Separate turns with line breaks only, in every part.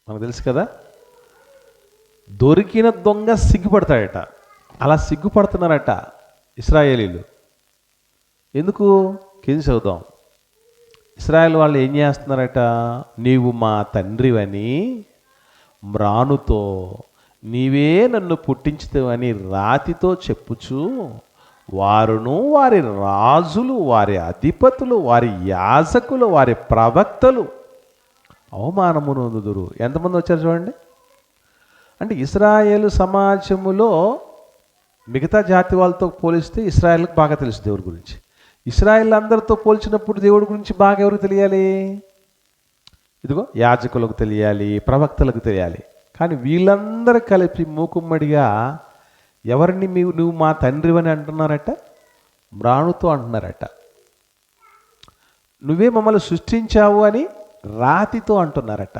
మనకు తెలుసు కదా. దొరికిన దొంగ సిగ్గుపడతాడట. అలా సిగ్గుపడుతున్నారట ఇశ్రాయేలీలు. ఎందుకు? కింది చదువుదాం. ఇశ్రాయేల్ వాళ్ళు ఏం చేస్తున్నారట? నీవు మా తండ్రివని మ్రానుతో, నీవే నన్ను పుట్టించుతావని రాతితో చెప్పుచు, వారును వారి రాజులు, వారి అధిపతులు, వారి యాజకులు, వారి ప్రవక్తలు అవమానము నొందుదురు. ఎంతమంది వచ్చారు చూడండి. అంటే ఇశ్రాయేలు సమాజములో మిగతా జాతి వాళ్ళతో పోలిస్తే ఇశ్రాయేల్కి బాగా తెలుసు దేవుడి గురించి. ఇశ్రాయేల్ అందరితో పోల్చినప్పుడు దేవుడి గురించి బాగా ఎవరికి తెలియాలి? ఇదిగో యాజకులకు తెలియాలి, ప్రవక్తలకు తెలియాలి. కానీ వీళ్ళందరూ కలిపి మూకుమ్మడిగా ఎవరిని నువ్వు మా తండ్రివని అంటున్నారట? మ్రానుతో అంటున్నారట. నువ్వే మమ్మల్ని సృష్టించావు అని రాతితో అంటున్నారట.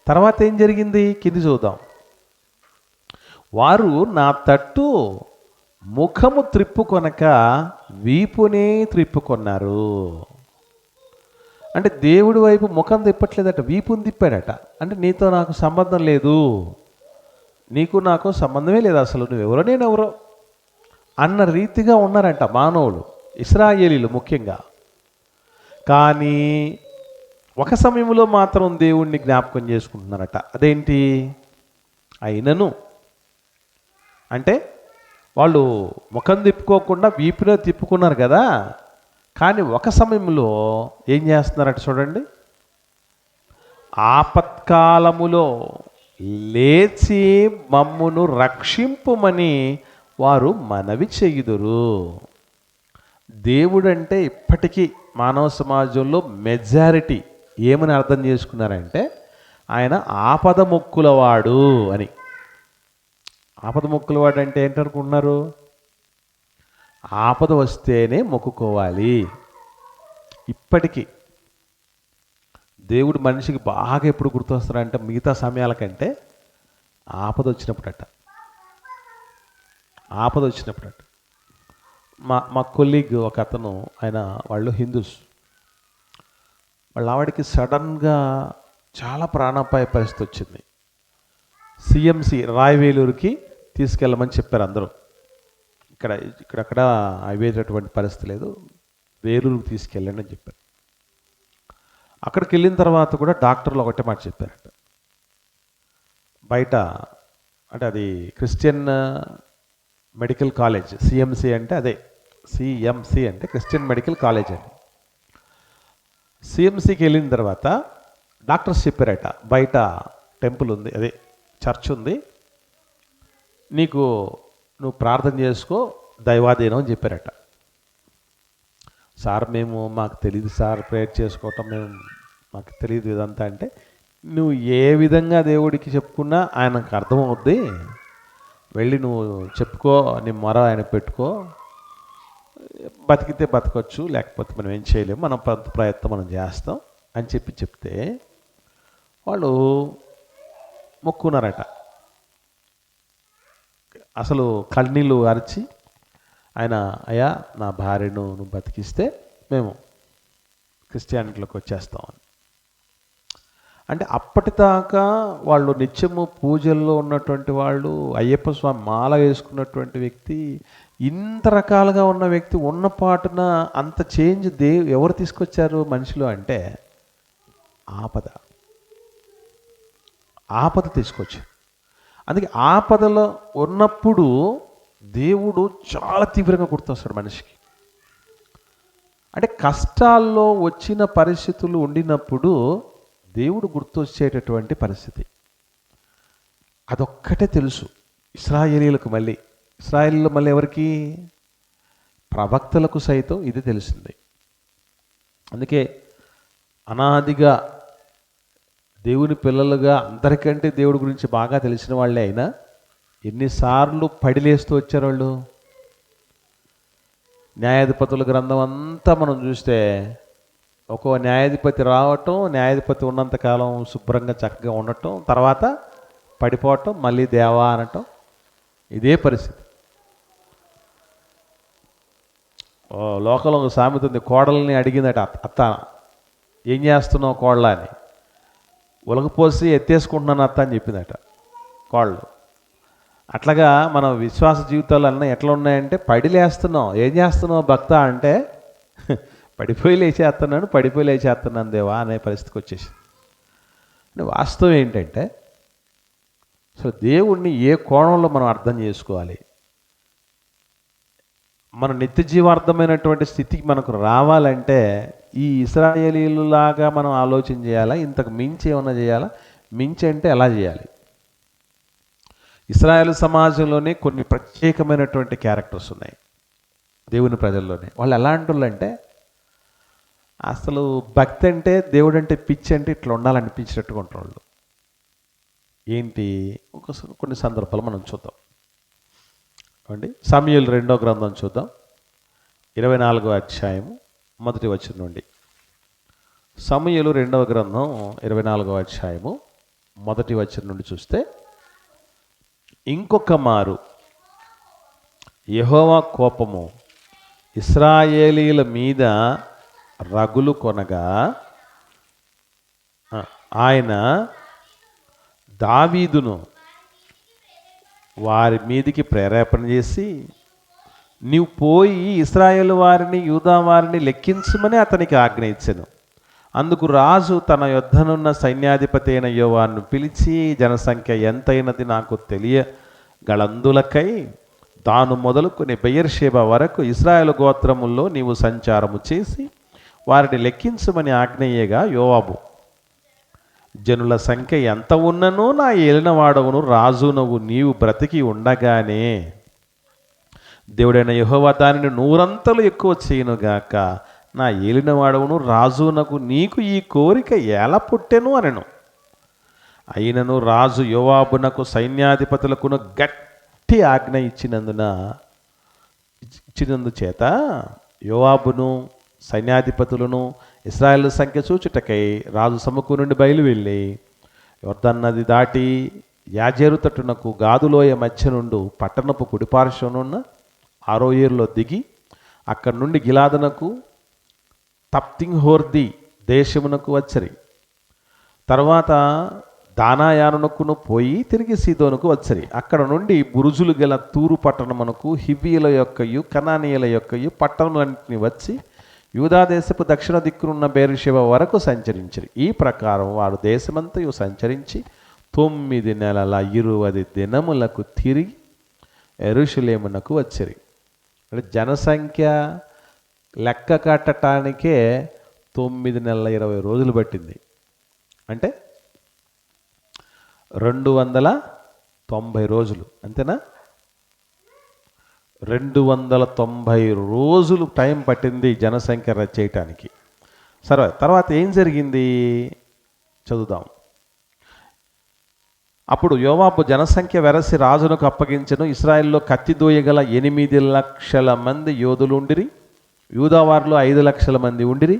తర్వాత ఏం జరిగింది? కింది చూద్దాం. వారు నా తట్టు ముఖము త్రిప్పుకొనక వీపునే త్రిప్పుకొన్నారు. అంటే దేవుడి వైపు ముఖం తిప్పట్లేదట, వీపుని తిప్పాడట. అంటే నీతో నాకు సంబంధం లేదు, నీకు నాకు సంబంధమే లేదు, అసలు నువ్వెవరో నేనెవరో అన్న రీతిగా ఉన్నారంట మానవులు, ఇశ్రాయేలీలు ముఖ్యంగా. కానీ ఒక సమయంలో మాత్రం దేవుణ్ణి జ్ఞాపకం చేసుకుంటున్నారట. అదేంటి? అయినను అంటే వాళ్ళు ముఖం తిప్పుకోకుండా వీపులో తిప్పుకున్నారు కదా. కానీ ఒక సమయంలో ఏం చేస్తున్నారట చూడండి. ఆపత్కాలములో లేచి మమ్మును రక్షింపుమని వారు మనవి చెయ్యుదురు. దేవుడంటే ఇప్పటికీ మానవ సమాజంలో మెజారిటీ ఏమని అర్థం చేసుకున్నారంటే ఆయన ఆపద మొక్కులవాడు అని. ఆపద మొక్కులవాడు అంటే ఏంటనుకుంటున్నారు? ఆపద వస్తేనే మొక్కుకోవాలి. ఇప్పటికీ దేవుడు మనిషికి బాగా ఎప్పుడు గుర్తొస్తారంటే మిగతా సమయాల కంటే ఆపద వచ్చినప్పుడట. ఆపద వచ్చినప్పుడట. మా కొలీగ్ ఒక అతను, ఆయన వాళ్ళు హిందూస్, వాళ్ళ ఆవిడకి సడన్గా చాలా ప్రాణాపాయ పరిస్థితి వచ్చింది. సిఎంసి రాయవేలూరుకి తీసుకెళ్ళమని చెప్పారు అందరూ. ఇక్కడక్కడ అయ్యేటటువంటి పరిస్థితి లేదు, వేలూరుకి తీసుకెళ్ళండి అని చెప్పారు. అక్కడికి వెళ్ళిన తర్వాత కూడా డాక్టర్లు ఒకటే మాట చెప్పారట. బయట అంటే అది క్రిస్టియన్ మెడికల్ కాలేజ్, సిఎంసి అంటే అదే, సిఎంసి అంటే క్రిస్టియన్ మెడికల్ కాలేజ్ అని. సిఎంసికి వెళ్ళిన తర్వాత డాక్టర్స్ చెప్పారట, బయట టెంపుల్ ఉంది, అదే చర్చ్ ఉంది, నువ్వు ప్రార్థన చేసుకో, దైవాధీనం అని చెప్పారట. సార్ మాకు తెలియదు సార్, ప్రేయర్ చేసుకోవటం మాకు తెలియదు ఇదంతా. అంటే నువ్వు ఏ విధంగా దేవుడికి చెప్పుకున్నా ఆయనకు అర్థమవుద్ది, వెళ్ళి నువ్వు చెప్పుకో, నీ మొర ఆయన పెట్టుకో, బతికితే బతకొచ్చు, లేకపోతే మనం ఏం చేయలేము, మనం ప్రయత్నం మనం చేస్తాం అని చెప్తే వాళ్ళు మొక్కున్నారట. అసలు కన్నీళ్ళు అరిచి ఆయన, అయ్యా నా భార్యను నువ్వు బతికిస్తే మేము క్రిస్టియానిటీలోకి వచ్చేస్తామని. అంటే అప్పటిదాకా వాళ్ళు నిత్యము పూజల్లో ఉన్నటువంటి వాళ్ళు, అయ్యప్ప స్వామి మాల వేసుకున్నటువంటి వ్యక్తి, ఇంత రకాలుగా ఉన్న వ్యక్తి ఉన్న పాటున అంత చేంజ్ ఎవరు తీసుకొచ్చారు మనిషిలో అంటే ఆపద తీసుకొచ్చారు. అందుకే ఆపదలో ఉన్నప్పుడు దేవుడు చాలా తీవ్రంగా గుర్తొస్తాడు మనిషికి. అంటే కష్టాల్లో వచ్చిన పరిస్థితులు ఉండినప్పుడు దేవుడు గుర్తొచ్చేటటువంటి పరిస్థితి అదొక్కటే తెలుసు ఇశ్రాయేలీలకు. ఇశ్రాయేలీలో మళ్ళీ ఎవరికి? ప్రవక్తలకు సైతం ఇది తెలిసింది. అందుకే అనాదిగా దేవుని పిల్లలుగా అందరికంటే దేవుడి గురించి బాగా తెలిసిన వాళ్ళే అయినా ఎన్నిసార్లు పడిలేస్తూ వచ్చారు వాళ్ళు. న్యాయాధిపతుల గ్రంథం అంతా మనం చూస్తే ఒక్కో న్యాయాధిపతి రావటం, న్యాయాధిపతి ఉన్నంతకాలం శుభ్రంగా చక్కగా ఉండటం, తర్వాత పడిపోవటం, మళ్ళీ దేవా అనటం, ఇదే పరిస్థితి. లోకంలో ఒక సామెత ఉంది, కోడల్ని అడిగిందట అత్త, ఏం చేస్తున్నావు కోడలా అని. ఉలగపోసి ఎత్తేసుకుంటున్నాను అత్త అని చెప్పిందట కోళ్ళు. అట్లాగా మన విశ్వాస జీవితాలు అన్నీ ఎట్లా ఉన్నాయంటే పడిలేస్తున్నాం. ఏం చేస్తున్నావు భక్త అంటే పడిపోయి లేచేస్తున్నాను దేవా అనే పరిస్థితికి వచ్చేసి. వాస్తవం ఏంటంటే అసలు దేవుణ్ణి ఏ కోణంలో మనం అర్థం చేసుకోవాలి, మన నిత్య జీవార్థమైనటువంటి స్థితికి మనకు రావాలంటే ఈ ఇశ్రాయేలీయులాగా మనం ఆలోచన చేయాలా, ఇంతకు మించి ఏమన్నా చేయాలా? మించి అంటే ఎలా చేయాలి? ఇశ్రాయేలు సమాజంలోనే కొన్ని ప్రత్యేకమైనటువంటి క్యారెక్టర్స్ ఉన్నాయి దేవుని ప్రజల్లోనే. వాళ్ళు ఎలాంటి వాళ్ళు అంటే అసలు భక్తి అంటే దేవుడు అంటే పిచ్చి అంటే ఇట్లా ఉండాలనిపించినట్టుగా ఉంటారు వాళ్ళు. ఏంటి కొన్ని సందర్భాలు మనం చూద్దాం అండి. సమూయేలు 2వ గ్రంథం చూద్దాం, 24వ అధ్యాయము 1వ వచనం నుండి. సమూయేలు 2వ గ్రంథం 24వ అధ్యాయము 1వ వచనం నుండి చూస్తే, ఇంకొక మారు యెహోవా కోపము ఇశ్రాయేలీల మీద రగులు కొనగా ఆయన దావీదును వారి మీదికి ప్రేరేపణ చేసి, నీవు పోయి ఇశ్రాయేలు వారిని యూదా వారిని లెక్కించమని అతనికి ఆజ్ఞ ఇచ్చెను. అందుకు రాజు తన యొద్దనున్న సైన్యాధిపతి అయిన యోవాను పిలిచి, జనసంఖ్య ఎంతైనది నాకు తెలియగలందులకై దాను మొదలుకొని బెయర్షేబ వరకు ఇశ్రాయేలు గోత్రముల్లో నీవు సంచారము చేసి వారిని లెక్కించమని ఆజ్ఞయ్యగా యోవాబు, జనుల సంఖ్య ఎంత ఉన్ననో నా ఏలినవాడవును రాజునవు నీవు బ్రతికి ఉండగానే దేవుడైన యెహోవా దానిని 100 ఎక్కువ చేయనుగాక. నా ఏలినవాడవును రాజునకు నీకు ఈ కోరిక ఎలా పుట్టెను అనెను. అయినను రాజు యోవాబునకు సైన్యాధిపతులకును గట్టి ఆజ్ఞ ఇచ్చినందుచేత యోవాబును సైన్యాధిపతులను ఇశ్రాయేలు సంఖ్య చూచుటకై రాజు సముఖు నుండి బయలువెళ్ళి యొర్దాను నది దాటి యాజేరు తట్టునకు గాదులోయ మధ్య నుండి పట్టణపు కుడిపార్శ్వనున్న ఆరోయేరులో దిగి అక్కడి నుండి గిలాదునకు తప్తింహోర్ది దేశమునకు వచ్చరి. తర్వాత దానాయానునకును పోయి తిరిగి సీదోనుకు వచ్చరి. అక్కడ నుండి బురుజులు గల తూరు పట్టణమునకు హివ్వీయుల యొక్కయు కనానీయుల యొక్కయు పట్టణములన్నింటినీ వచ్చి యూదాదేశపు దక్షిణ దిక్కునున్న బెయేర్షెబా వరకు సంచరించిరి. ఈ ప్రకారం వారు దేశమంతయు సంచరించి 9 నెలల 20 దినములకు తిరిగి యెరూషలేమునకు వచ్చిరి. అంటే జనసంఖ్య లెక్క కట్టడానికే 9 నెలల 20 రోజులు పట్టింది. అంటే 290 రోజులు, అంతేనా? 290 రోజులు టైం పట్టింది జనసంఖ్య చేయటానికి. సరే, తర్వాత ఏం జరిగింది చదువుదాం. అప్పుడు యోవాబు జనసంఖ్య వెరసి రాజునకు అప్పగించెను. ఇశ్రాయేల్లో కత్తి దూయగల 8 లక్షల మంది యోధులు ఉండిరి, యూదావారిలో 5 లక్షల మంది ఉండిరి.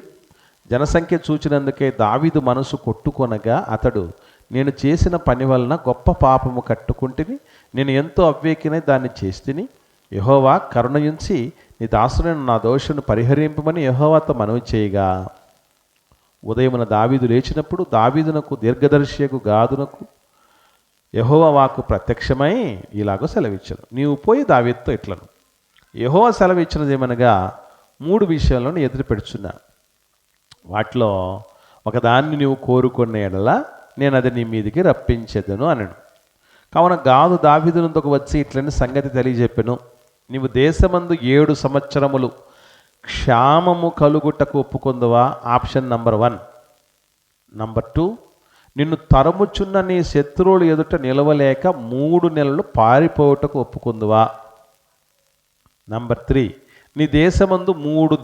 జనసంఖ్య చూచినందుకే దావీదు మనసు కొట్టుకొనగా అతడు, నేను చేసిన పని వలన గొప్ప పాపము కట్టుకుంటుని, నేను ఎంతో అవివేకినై దాన్ని చేస్తిని. యెహోవా కరుణయుంచి నీ దాసుడైన నా దోషును పరిహరింపమని యెహోవాతో మనవి చేయగా, ఉదయమున దావీదు లేచినప్పుడు దావీదునకు దీర్ఘదర్శియకు గాదునకు యెహోవా వాక్కు ప్రత్యక్షమై ఇలాగో సెలవిచ్చాను, నీవు పోయి దావీదుతో ఇట్లను, యెహోవా సెలవిచ్చినదేమనగా 3 విషయాలను ఎదురు పెడుచున్నా. వాటిలో ఒకదాన్ని నీవు కోరుకున్న ఎడల నేను అది నీ మీదికి రప్పించేదను అనను. కావున గాదు దావీదునొద్దకు వచ్చి ఇట్లని సంగతి తెలియజెప్పెను. నీవు దేశమందు 7 సంవత్సరములు క్షామము కలుగుటకు ఒప్పుకొందువా? Option number 1. నంబర్ 2, నిన్ను తరుముచున్న నీ శత్రువులు ఎదుట నిలవలేక 3 నెలలు పారిపోవుటకు ఒప్పుకొందువా? నంబర్ 3, నీ దేశమందు 3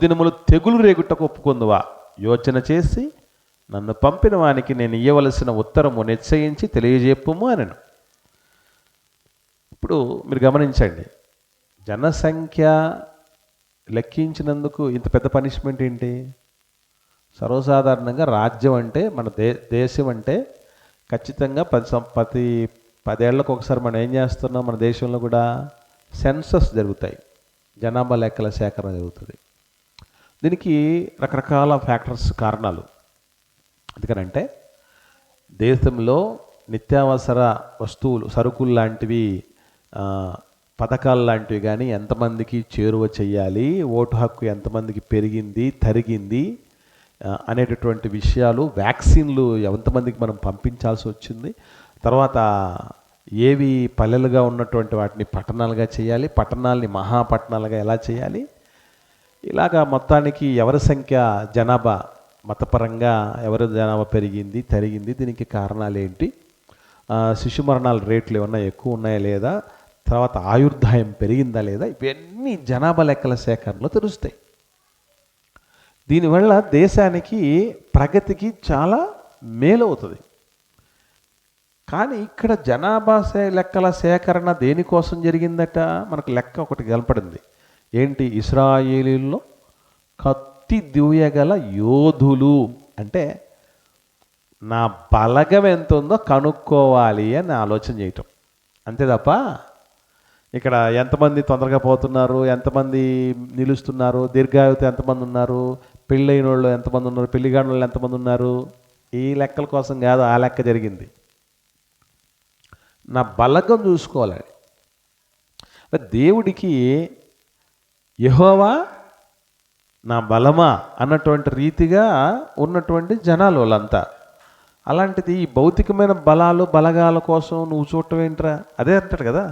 దినములు తెగులు రేగుటకు ఒప్పుకొందువా? యోచన చేసి నన్ను పంపిన వానికి నేను ఇయ్యవలసిన ఉత్తరము నిశ్చయించి తెలియజేప్పుము అనను. ఇప్పుడు మీరు గమనించండి, జనసంఖ్య లెక్కించినందుకు ఇంత పెద్ద పనిష్మెంట్ ఏంటి? సర్వసాధారణంగా రాజ్యం అంటే మన దేశం అంటే ఖచ్చితంగా ప్రతి 10 ఏళ్లకు ఒకసారి మనం ఏం చేస్తున్నాం, మన దేశంలో కూడా సెన్సస్ జరుగుతాయి, జనాభా లెక్కల సేకరణ జరుగుతుంది. దీనికి రకరకాల ఫ్యాక్టర్స్, కారణాలు. ఎందుకనంటే దేశంలో నిత్యావసర వస్తువులు, సరుకులు లాంటివి, పథకాలు లాంటివి కానీ ఎంతమందికి చేరువ చేయాలి, ఓటు హక్కు ఎంతమందికి పెరిగింది, తరిగింది అనేటటువంటి విషయాలు, వ్యాక్సిన్లు ఎంతమందికి మనం పంపించాల్సి వచ్చింది, తర్వాత ఏవి పల్లెలుగా ఉన్నటువంటి వాటిని పట్టణాలుగా చేయాలి, పట్టణాలని మహాపట్టణాలుగా ఎలా చేయాలి, ఇలాగా మొత్తానికి ఎవరి సంఖ్య, జనాభా, మతపరంగా ఎవరి జనాభా పెరిగింది, తరిగింది, దీనికి కారణాలు ఏంటి, శిశు మరణాల రేట్లు ఏమన్నా ఎక్కువ ఉన్నాయా లేదా, తర్వాత ఆయుర్దాయం పెరిగిందా లేదా, ఇవన్నీ జనాభా లెక్కల సేకరణలో తెలుస్తాయి. దీనివల్ల దేశానికి ప్రగతికి చాలా మేలు అవుతుంది. కానీ ఇక్కడ జనాభా లెక్కల సేకరణ దేనికోసం జరిగిందట, మనకు లెక్క ఒకటి కనపడింది. ఏంటి? ఇశ్రాయేలీల్లో కత్తి దూయగల యోధులు, అంటే నా బలగం ఎంత ఉందో కనుక్కోవాలి అని ఆలోచన చేయటం, అంతే తప్ప ఇక్కడ ఎంతమంది తొందరగా పోతున్నారు, ఎంతమంది నిలుస్తున్నారు, దీర్ఘాయుత ఎంతమంది ఉన్నారు, పెళ్ళైన వాళ్ళు ఎంతమంది ఉన్నారు, పెళ్లిగాని వాళ్ళు ఎంతమంది ఉన్నారు, ఈ లెక్కల కోసం కాదు ఆ లెక్క జరిగింది. నా బలగం చూసుకోవాలని. దేవుడికి యెహోవా నా బలమా అన్నటువంటి రీతిగా ఉన్నటువంటి జనాలు వాళ్ళంతా. అలాంటిది ఈ భౌతికమైన బలాలు, బలగాల కోసం నువ్వు చూడటం ఏంట్రా? అదే అంటాడు కదా,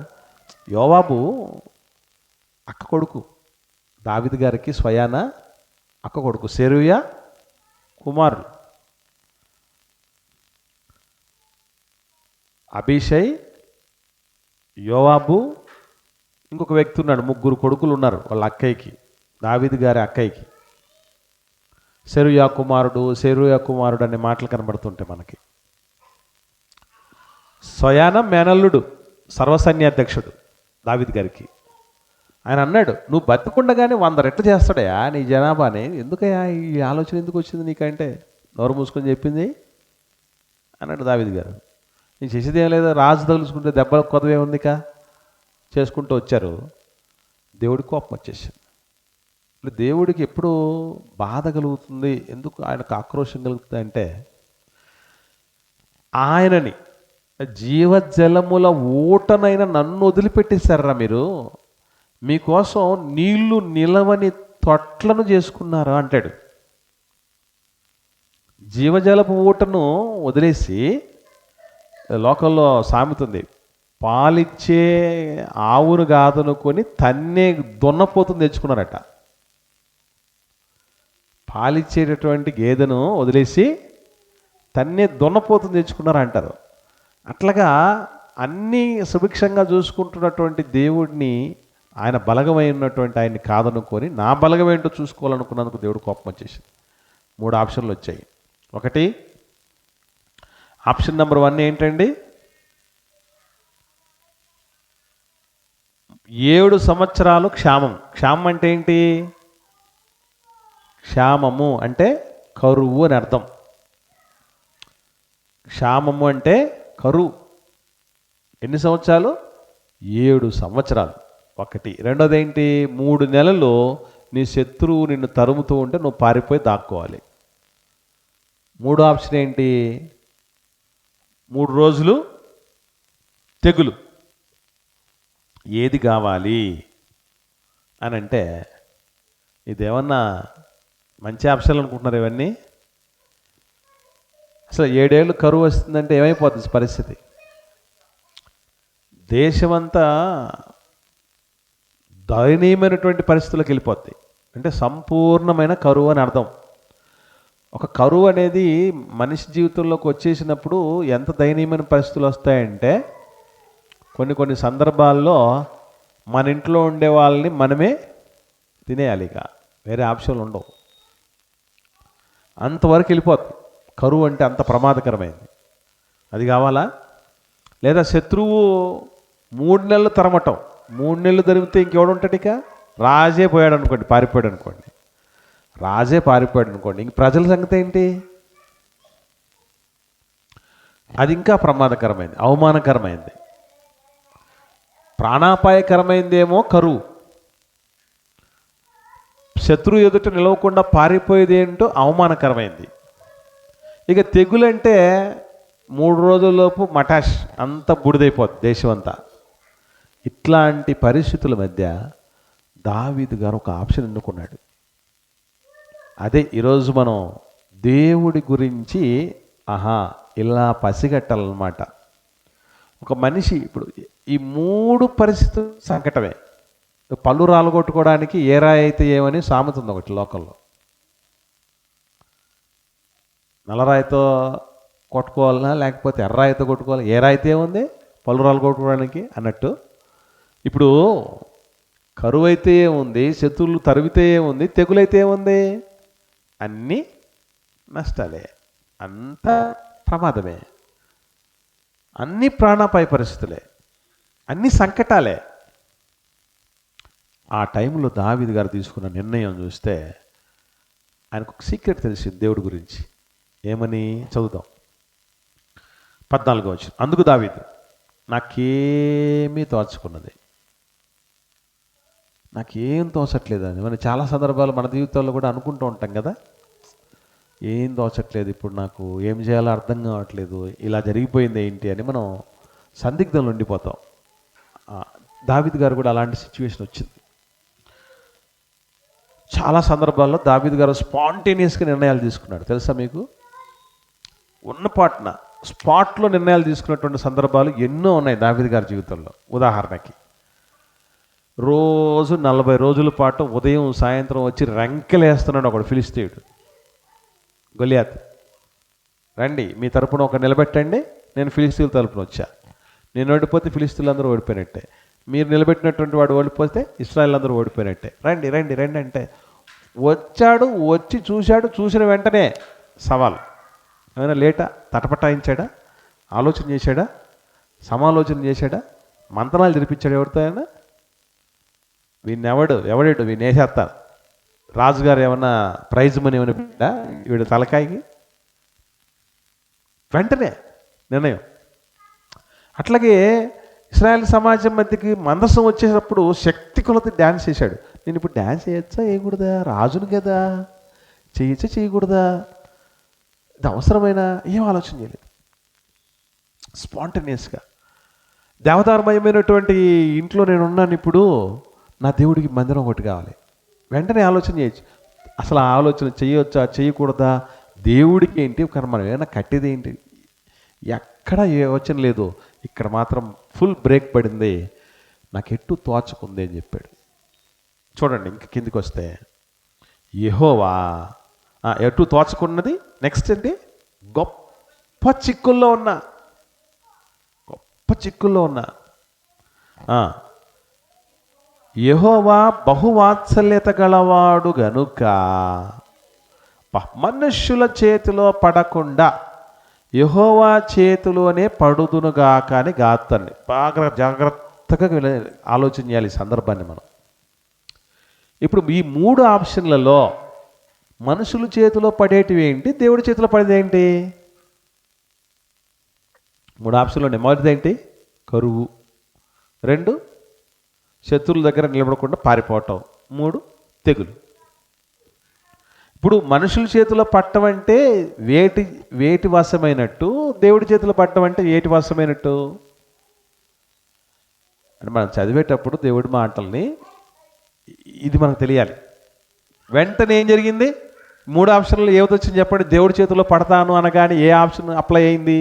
యోవాబు అక్క కొడుకు, దావీదు గారికి స్వయాన అక్క కొడుకు, సెరూయా కుమారుడు. అబీషై, యోవాబు, ఇంకొక వ్యక్తి ఉన్నాడు, ముగ్గురు కొడుకులు ఉన్నారు వాళ్ళ అక్కయ్యకి, దావీదు గారి అక్కయ్యకి. సెరూయా కుమారుడు అనే మాటలు కనబడుతుంటాయి మనకి. స్వయాన మేనల్లుడు, సర్వసైన్యాధ్యక్షుడు దావీదు గారికి. ఆయన అన్నాడు, నువ్వు బతికుండగానే 100 రెట్లు చేస్తాడయా నీ జనాభాని, ఎందుకయ్యా ఈ ఆలోచన ఎందుకు వచ్చింది నీకంటే, నోరు మూసుకొని చెప్పింది అన్నాడు దావీదు గారు. నేను చేసేది ఏం లేదు, రాజు తగులుచుకుంటే దెబ్బల కొదవే ఉందికా చేసుకుంటూ వచ్చారు. దేవుడికి కోపం వచ్చేసింది. దేవుడికి ఎప్పుడు బాధ కలుగుతుంది, ఎందుకు ఆయనకు ఆక్రోషం కలుగుతుంది అంటే, ఆయనని జీవజలముల ఊటనైన నన్ను వదిలిపెట్టేశారా మీరు, మీకోసం నీళ్లు నిలవని తొట్లను చేసుకున్నారు అంటాడు. జీవజలపు ఊటను వదిలేసి, లోకంలో సామెత ఉంది, పాలిచ్చే ఆవును కాదనుకొని తన్నే దున్నపోతుని తెచ్చుకున్నారట. పాలిచ్చేటటువంటి గేదెను వదిలేసి తన్నే దున్నపోతుని తెచ్చుకున్నారు అంటారు. అట్లాగా అన్నీ సుభిక్షంగా చూసుకుంటున్నటువంటి దేవుడిని, ఆయన బలగమై ఉన్నటువంటి ఆయన్ని కాదనుకొని నా బలగం ఏంటో చూసుకోవాలనుకున్నందుకు దేవుడు కోపం వచ్చేసింది. 3 ఆప్షన్లు వచ్చాయి. ఒకటి, ఆప్షన్ నెంబర్ 1 ఏంటండి, 7 సంవత్సరాలు క్షామం. క్షామం అంటే ఏంటి? క్షామము అంటే కరువు అని అర్థం. క్షామము అంటే కరువు. ఎన్ని సంవత్సరాలు? 7 సంవత్సరాలు. ఒకటి. రెండోది ఏంటి? 3 నెలలు నీ శత్రువు నిన్ను తరుముతూ ఉంటే నువ్వు పారిపోయి దాక్కోవాలి. 3 ఆప్షన్ ఏంటి? 3 రోజులు తెగులు. ఏది కావాలి అని అంటే, ఇదేమన్నా మంచి ఆప్షన్లు అనుకుంటున్నారు ఇవన్నీ? అసలు 7 ఏళ్ళు కరువు వస్తుందంటే ఏమైపోతుంది పరిస్థితి? దేశమంతా దయనీయమైనటువంటి పరిస్థితులకు వెళ్ళిపోద్ది. అంటే సంపూర్ణమైన కరువు అని అర్థం. ఒక కరువు అనేది మనిషి జీవితంలోకి వచ్చేసినప్పుడు ఎంత దయనీయమైన పరిస్థితులు వస్తాయంటే, కొన్ని సందర్భాల్లో మన ఇంట్లో ఉండే వాళ్ళని మనమే తినేయాలి, ఇక వేరే ఆప్షన్లు ఉండవు. అంతవరకు వెళ్ళిపోతుంది. కరువు అంటే అంత ప్రమాదకరమైంది. అది కావాలా? లేదా శత్రువు 3 నెలలు తరమటం. 3 నెలలు తరిమితే ఇంకెవడు ఉంటాడు? ఇక రాజే పోయాడు అనుకోండి, పారిపోయాడు అనుకోండి, ఇంక ప్రజల సంగతి ఏంటి? అది ఇంకా ప్రమాదకరమైంది, అవమానకరమైంది. ప్రాణాపాయకరమైందేమో కరువు. శత్రువు ఎదుట నిలవకుండా పారిపోయేది ఏంటో అవమానకరమైంది. ఇక తెగులంటే 3 రోజుల్లోపు మటాష్ అంతా బూడిదైపోద్ది దేశం అంతా. ఇట్లాంటి పరిస్థితుల మధ్య దావీదు గారు ఒక ఆప్షన్ ఎన్నుకున్నాడు. అదే ఈరోజు మనం దేవుడి గురించి ఇలా పసిగట్టాలన్నమాట. ఒక మనిషి ఇప్పుడు ఈ 3 పరిస్థితులు సంకటమే. పళ్ళు రాలగొట్టుకోవడానికి ఏ రాయి అయితే ఏమని సామెత ఉంది ఒకటి లోకల్లో. నల్లరాయితో కొట్టుకోవాలన్నా లేకపోతే ఎర్రాయితో కొట్టుకోవాలి, ఏ రాయితే ఏముంది పళ్ళు రాలగొట్టుకోవడానికి అన్నట్టు. ఇప్పుడు కరువు అయితే ఏముంది, శత్రువులు తరివితే ఏముంది, తెగులైతే ఏముంది, అన్నీ నష్టాలే, అంత ప్రమాదమే, అన్ని ప్రాణాపాయ పరిస్థితులే, అన్ని సంకటాలే. ఆ టైంలో దావీదు గారు తీసుకున్న నిర్ణయం చూస్తే ఆయనకు ఒక సీక్రెట్ తెలిసింది దేవుడి గురించి. ఏమని చదువుదాం. 14వ వచనం. అందుకు దావీదు, నాకేమీ తోచుకున్నది, నాకేం తోచట్లేదు అని. మనం చాలా సందర్భాలు మన జీవితాల్లో కూడా అనుకుంటూ ఉంటాం కదా, ఏం తోచట్లేదు, ఇప్పుడు నాకు ఏం చేయాలో అర్థం కావట్లేదు, ఇలా జరిగిపోయింది ఏంటి అని మనం సందిగ్ధంలో ఉండిపోతాం. దావీదు గారు కూడా అలాంటి సిచ్యువేషన్ వచ్చింది. చాలా సందర్భాల్లో దావీదు గారు స్పాంటేనియస్గా నిర్ణయాలు తీసుకున్నాడు. తెలుసా మీకు? ఉన్న పాటున స్పాట్లో నిర్ణయాలు తీసుకున్నటువంటి సందర్భాలు ఎన్నో ఉన్నాయి దావీదు గారి జీవితంలో. ఉదాహరణకి రోజు 40 రోజుల పాటు ఉదయం సాయంత్రం వచ్చి రంకెలేస్తున్నాడు ఒకడు ఫిలిస్తీయుడు, గొలియాత్. రండి మీ తరపున ఒక నిలబెట్టండి, నేను ఫిలిస్తీన్ల తరపున వచ్చా, నేను ఓడిపోతే ఫిలిస్తీన్లు అందరూ ఓడిపోయినట్టే, మీరు నిలబెట్టినటువంటి వాడు ఓడిపోతే ఇశ్రాయేల్ అందరూ ఓడిపోయినట్టే, రండి రండి రండి అంటే వచ్చాడు. వచ్చి చూశాడు, చూసిన వెంటనే సవాల్. ఏమైనా లేటా? తటపటాయించాడా? ఆలోచన చేశాడా? సమాలోచన చేశాడా? మంత్రాలు జరిపించాడు ఎవరితో అయినా? ఎవడాడు వీడిని వేసేస్తారు, రాజుగారు ఏమన్నా ప్రైజ్ మనీ ఏమైనా పెట్టా వీడు తలకాయకి? వెంటనే నిర్ణయం. అట్లాగే ఇశ్రాయేల్ సమాజం మధ్యకి మందసం వచ్చేటప్పుడు శక్తి కొలత డ్యాన్స్ చేశాడు. నేను ఇప్పుడు డ్యాన్స్ చేయొచ్చా చేయకూడదా? రాజును కదా, చేయొచ్చా చేయకూడదా? ఇది అవసరమైన ఏం ఆలోచన చేయలేదు. స్పాంటేనియస్గా దేవతారమయమైనటువంటి ఇంట్లో నేను ఉన్నాను, ఇప్పుడు నా దేవుడికి మందిరం ఒకటి కావాలి, వెంటనే ఆలోచన చేయొచ్చు. అసలు ఆ ఆలోచన చేయొచ్చా చేయకూడదా, దేవుడికి ఏంటి, కానీ మనం ఏమైనా కట్టేది ఏంటి, ఎక్కడ ఏ యోచన లేదు. ఇక్కడ మాత్రం ఫుల్ బ్రేక్ పడింది, నాకు ఎట్టు తోచకుంది అని చెప్పాడు. చూడండి ఇంక కిందికి వస్తే, యెహోవా ఎటు తోచకున్నది. నెక్స్ట్ ఏంటి? గొప్ప చిక్కుల్లో ఉన్నా యెహోవా బహువాత్సల్యత గలవాడు గనుక మనుష్యుల చేతిలో పడకుండా యెహోవా చేతిలోనే పడుదునుగాక అని గాత్తండి. బాగా జాగ్రత్తగా ఆలోచన చేయాలి ఈ సందర్భాన్ని మనం. ఇప్పుడు ఈ 3 ఆప్షన్లలో మనుషుల చేతిలో పడేటివి ఏంటి, దేవుడి చేతిలో పడేది ఏంటి? 3 ఆప్షన్లు ఉన్నాయి. మొదటిది ఏంటి? కరువు. 2 శత్రువుల దగ్గర నిలబడకుండా పారిపోవటం. 3 తెగులు. ఇప్పుడు మనుషుల చేతిలో పట్టం అంటే వేటి వశమైనట్టు, దేవుడి చేతిలో పట్టం అంటే ఏటి వశమైనట్టు అంటే మనం చదివేటప్పుడు దేవుడి మాటల్ని ఇది మనకు తెలియాలి. వెంటనే ఏం జరిగింది? 3 ఆప్షన్లు ఏమిటి వచ్చింది చెప్పండి. దేవుడి చేతిలో పడతాను అనగానే ఏ ఆప్షన్ అప్లై అయింది?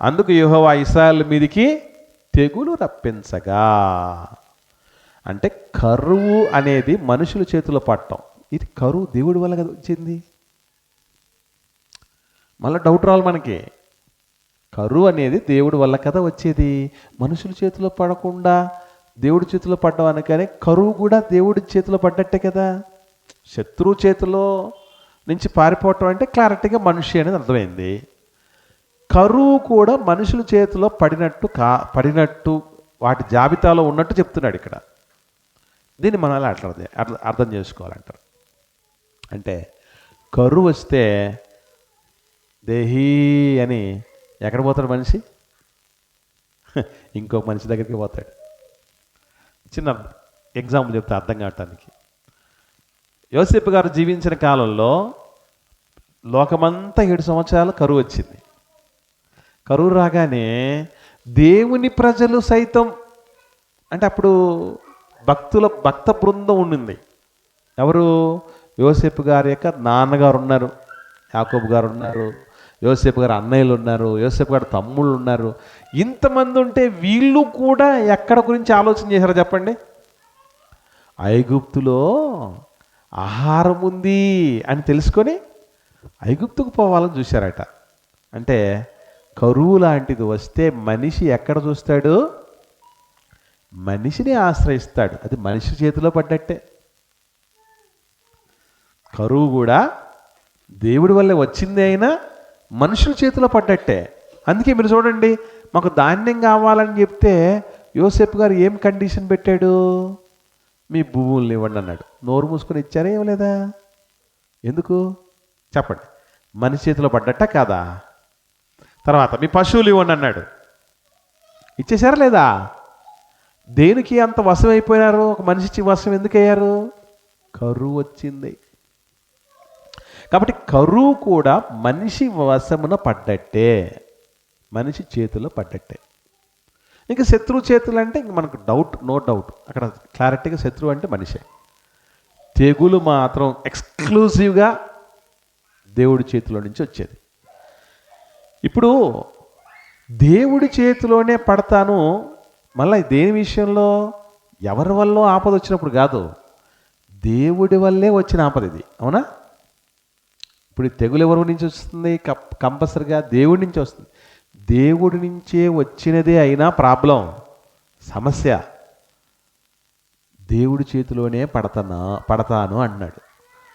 అందుకు యెహోవా ఇశ్రాయేలు మీదికి తెగులు రప్పించగా. అంటే కరువు అనేది మనుషుల చేతిలో పట్టం. ఇది కరువు దేవుడి వల్ల కదా వచ్చింది. మళ్ళీ డౌట్ రావాలి మనకి, కరువు అనేది దేవుడి వల్ల కదా వచ్చేది, మనుషుల చేతిలో పడకుండా దేవుడి చేతిలో పడ్డం అనగానే కరువు కూడా దేవుడి చేతిలో పడ్డట్టే కదా. శత్రువు చేతిలో నుంచి పారిపోవటం అంటే క్లారిటీగా మనిషి అనేది అర్థమైంది. కరువు కూడా మనుషుల చేతిలో పడినట్టు వాటి జాబితాలో ఉన్నట్టు చెప్తున్నాడు ఇక్కడ. దీన్ని మనం అట్లా అర్థం చేసుకోవాలంటారు. అంటే కరువు వస్తే దేహీ అని ఎక్కడ పోతాడు మనిషి? ఇంకొక మనిషి దగ్గరికి పోతాడు. చిన్న ఎగ్జాంపుల్ చెప్తే అర్థం కావటానికి. యోసేపు గారు జీవించిన కాలంలో లోకమంతా 7 సంవత్సరాలు కరువు వచ్చింది. కరువు రాగానే దేవుని ప్రజలు సైతం, అంటే అప్పుడు భక్త బృందం ఉండింది. ఎవరు? యోసేపు గారి యొక్క నాన్నగారు ఉన్నారు, యాకోబు గారు ఉన్నారు, యోసేపు గారు అన్నయ్యలు ఉన్నారు, యోసేపు గారు తమ్ముళ్ళు ఉన్నారు. ఇంతమంది ఉంటే వీళ్ళు కూడా ఎక్కడ గురించి ఆలోచన చేశారో చెప్పండి? ఐగుప్తులో ఆహారం ఉంది అని తెలుసుకొని ఐగుప్తుకు పోవాలని చూశారట. అంటే కరువు లాంటిది వస్తే మనిషి ఎక్కడ చూస్తాడు? మనిషిని ఆశ్రయిస్తాడు. అది మనిషి చేతిలో పడ్డట్టే. కరువు కూడా దేవుడి వల్లే వచ్చింది, అయినా మనుషుల చేతిలో పడ్డట్టే. అందుకే మీరు చూడండి, మాకు ధాన్యం కావాలని చెప్తే యోసేపు గారు ఏం కండిషన్ పెట్టాడు? మీ భూముల్ని ఇవ్వండి అన్నాడు. నోరు మూసుకొని ఇచ్చారా ఇవ్వలేదా? ఎందుకు చెప్పండి? మనిషి చేతిలో పడ్డట్ట కాదా? తర్వాత మీ పశువులు ఇవ్వండి అన్నాడు. ఇచ్చేసారా లేదా? దేనికి అంత వశం అయిపోయినారు? ఒక మనిషి వశం ఎందుకు అయ్యారు? కరువు వచ్చింది కాబట్టి. కరువు కూడా మనిషి వశమున పడ్డట్టే, మనిషి చేతిలో పడ్డట్టే. ఇంకా శత్రువు చేతులు అంటే ఇంక మనకు నో డౌట్ అక్కడ క్లారిటీగా శత్రువు అంటే మనిషే. తెగులు మాత్రం ఎక్స్క్లూజివ్గా దేవుడి చేతిలో నుంచి వచ్చేది. ఇప్పుడు దేవుడి చేతిలోనే పడతాను. మళ్ళీ దేని విషయంలో? ఎవరి వల్ల ఆపద వచ్చినప్పుడు కాదు, దేవుడి వల్లే వచ్చిన ఆపద ఇది. అవునా? ఇప్పుడు తెగులు ఎవరి నుంచి వస్తుంది? కంపల్సరిగా దేవుడి నుంచి వస్తుంది. దేవుడి నుంచే వచ్చినదే అయినా ప్రాబ్లం, సమస్య. దేవుడి చేతిలోనే పడతాను అన్నాడు.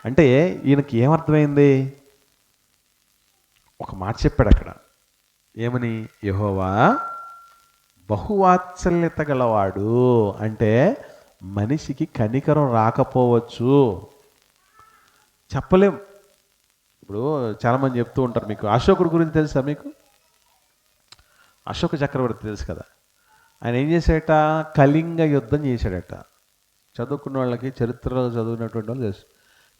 అంటే ఈయనకి ఏమర్థమైంది? ఒక మాట చెప్పాడు అక్కడ. ఏమని? యెహోవా బహువాత్సల్యత గలవాడు. అంటే మనిషికి కనికరం రాకపోవచ్చు, చెప్పలేం. ఇప్పుడు చాలామంది చెప్తూ ఉంటారు, మీకు అశోకుడి గురించి తెలుసా? మీకు అశోక చక్రవర్తి తెలుసు కదా? ఆయన ఏం చేశాడట? కళింగ యుద్ధం చేశాడట. చదువుకున్న వాళ్ళకి, చరిత్రలో చదివినటువంటి వాళ్ళు తెలుసు.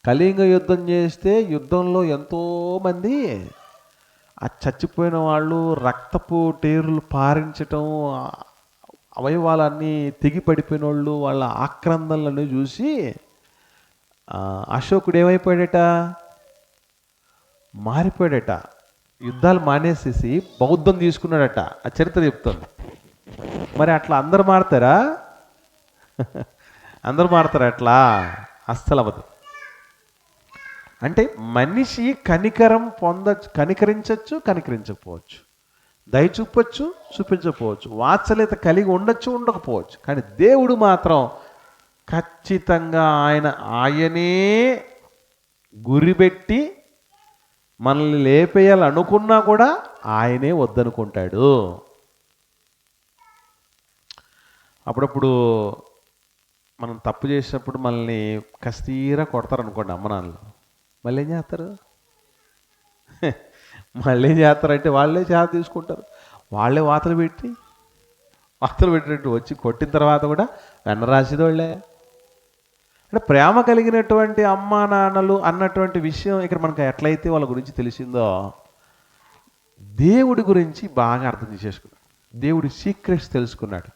కళింగ యుద్ధం చేస్తే యుద్ధంలో ఎంతోమంది ఆ చచ్చిపోయిన వాళ్ళు రక్తపు టేరులు పారించటం, అవయవాలన్నీ తెగి పడిపోయిన వాళ్ళు, వాళ్ళ ఆక్రందనలను చూసి అశోకుడు ఏమైపోయాడట? మారిపోయాడట. యుద్ధాలు మానేసేసి బౌద్ధం తీసుకున్నాడట. ఆ చరిత్ర చెప్తుంది. మరి అట్లా అందరు మారతారా? అందరు మారతారా అట్లా? అస్సలు అవ్వదు. అంటే మనిషి కనికరించవచ్చు, కనికరించకపోవచ్చు, దయ చూపచ్చు, చూపించకపోవచ్చు, వాత్సల్యత కలిగి ఉండొచ్చు, ఉండకపోవచ్చు. కానీ దేవుడు మాత్రం ఖచ్చితంగా ఆయనే గురిపెట్టి మనల్ని లేపేయాలనుకున్నా కూడా ఆయనే వద్దనుకుంటాడు. అప్పుడప్పుడు మనం తప్పు చేసినప్పుడు మనల్ని కస్తీరా కొడతారు అనుకోండి అమ్మ నాన్నలు. మళ్ళీ ఏం చేస్తారు? మళ్ళీ ఏం చేస్తారంటే వాళ్ళే చేత తీసుకుంటారు. వాళ్ళే వాతలు పెట్టినట్టు వచ్చి కొట్టిన తర్వాత కూడా వెన్న రాసేదోళ్ళే. అంటే ప్రేమ కలిగినటువంటి అమ్మా నాన్నలు అన్నటువంటి విషయం ఇక్కడ మనకు ఎట్లయితే వాళ్ళ గురించి తెలిసిందో, దేవుడి గురించి బాగా అర్థం చేసేసుకున్నాడు. దేవుడి సీక్రెట్స్ తెలుసుకున్నాడు.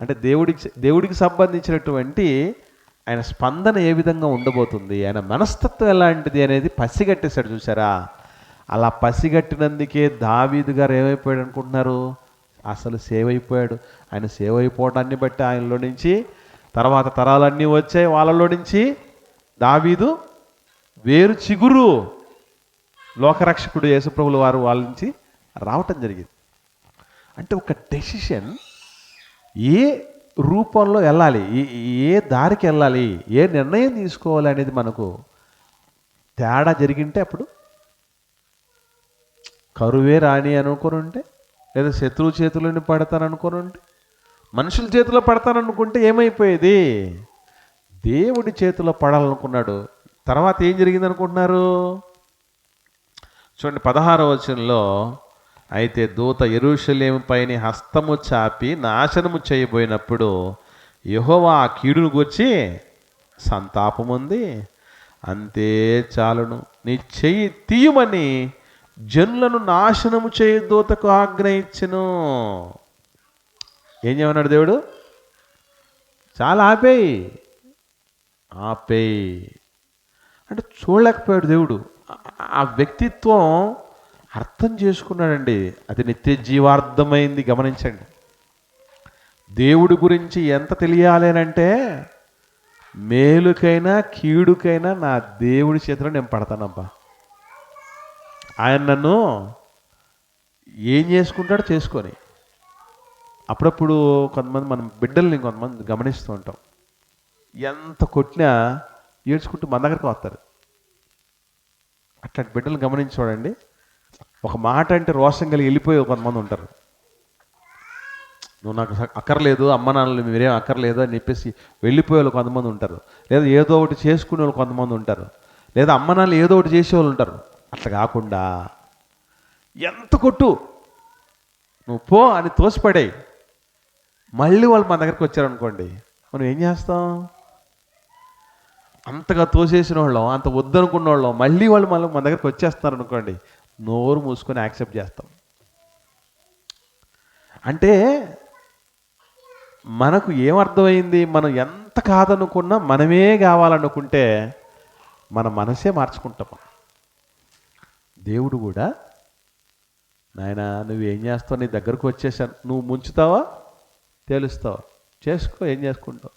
అంటే దేవుడికి సంబంధించినటువంటి ఆయన స్పందన ఏ విధంగా ఉండబోతుంది, ఆయన మనస్తత్వం ఎలాంటిది అనేది పసిగట్టేశాడు. చూసారా? అలా పసిగట్టినందుకే దావీదు గారు ఏమైపోయాడు అనుకుంటున్నారు? అసలు సేవ్ అయిపోయాడు. ఆయన సేవ్ అయిపోవడాన్ని బట్టి ఆయనలో నుంచి తర్వాత తరాలన్నీ వచ్చాయి. వాళ్ళలో నుంచి దావీదు వేరు చిగురు, లోకరక్షకుడు యేసుప్రభుల వారు వాళ్ళ నుంచి రావటం జరిగింది. అంటే ఒక డెసిషన్ ఏ రూపంలో వెళ్ళాలి, ఏ దారికి వెళ్ళాలి, ఏ నిర్ణయం తీసుకోవాలి అనేది మనకు తేడా జరిగింటే, అప్పుడు కరువే రాని అనుకొని ఉంటే, లేదా శత్రువు చేతుల్లోని పడతాననుకొని ఉంటే, మనుషుల చేతిలో పడతాననుకుంటే ఏమైపోయేది? దేవుడి చేతిలో పడాలనుకున్నాడు. తర్వాత ఏం జరిగింది అనుకుంటున్నారు? చూడండి 16వ వచనంలో, అయితే దూత యెరూషలేము పైన హస్తము చాపి నాశనము చేయబోయినప్పుడు యెహోవా ఆ కీడును గూర్చి సంతాపముంది, అంతే చాలును. నీ చెయ్యి తీయమని జనులను నాశనము చేయ దూతకు ఆజ్ఞ ఇచ్చెను. ఏం చేయమన్నాడు దేవుడు? చాలా ఆపేయి, ఆపేయి అంటే చూడలేకపోయాడు దేవుడు. ఆ వ్యక్తిత్వం అర్థం చేసుకున్నాడండి. అది నిత్య జీవార్థమైంది. గమనించండి, దేవుడి గురించి ఎంత తెలియాలి అంటే, మేలుకైనా కీడుకైనా నా దేవుడి చేతిలో నేను పడతానబ్బా. ఆయన నన్ను ఏం చేసుకుంటాడో చేసుకొని. అప్పుడప్పుడు కొంతమంది మనం బిడ్డల్ని కొంతమంది గమనిస్తూ ఉంటాం, ఎంత కొట్టినా ఏడ్చుకుంటూ మన దగ్గరకు వస్తారు. అట్లాంటి బిడ్డలు గమనించి చూడండి. ఒక మాట అంటే రోషం కలిగి వెళ్ళిపోయి కొంతమంది ఉంటారు. నువ్వు నాకు అక్కర్లేదు, అమ్మ నాన్నలు మీరేం అక్కర్లేదు అని చెప్పేసి వెళ్ళిపోయే వాళ్ళు కొంతమంది ఉంటారు. లేదా ఏదో ఒకటి చేసుకునే వాళ్ళు కొంతమంది ఉంటారు. లేదా అమ్మ నాన్నలు ఏదో ఒకటి చేసేవాళ్ళు ఉంటారు. అట్లా కాకుండా ఎంత కొట్టు, నువ్వు పో అని తోసిపడాయి, మళ్ళీ వాళ్ళు మన దగ్గరికి వచ్చారనుకోండి, మనం ఏం చేస్తాం? అంతగా తోసేసిన వాళ్ళం, అంత వద్దనుకున్న వాళ్ళం, మళ్ళీ వాళ్ళు మన దగ్గరికి వచ్చేస్తున్నారు అనుకోండి, నోరు మూసుకొని యాక్సెప్ట్ చేస్తాం. అంటే మనకు ఏమర్థమైంది? మనం ఎంత కాదనుకున్నా మనమే కావాలనుకుంటే మన మనసే మార్చుకుంటాం. దేవుడు కూడా, నాయన నువ్వేం చేస్తావు, నీ దగ్గరకు వచ్చేసాను, నువ్వు ముంచుతావా తేలుస్తావా, చేసుకో, ఏం చేసుకుంటావు,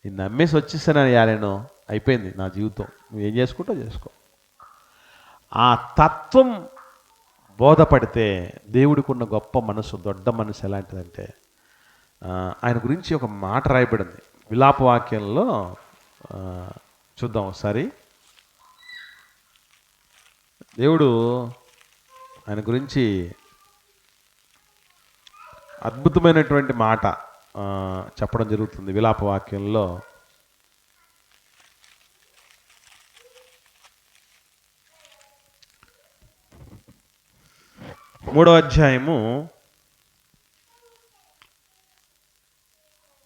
నేను నమ్మేసి వచ్చేసాను నేను, అయిపోయింది నా జీవితం, నువ్వేం చేసుకుంటావు చేసుకో. ఆ తత్వం బోధపడితే దేవుడికి ఉన్న గొప్ప మనసు, దొడ్డ మనసు ఎలాంటిదంటే, ఆయన గురించి ఒక మాట రాయబడింది విలాప వాక్యంలో. చూద్దాం ఒకసారి. దేవుడు ఆయన గురించి అద్భుతమైనటువంటి మాట చెప్పడం జరుగుతుంది విలాప వాక్యంలో. మూడవ అధ్యాయము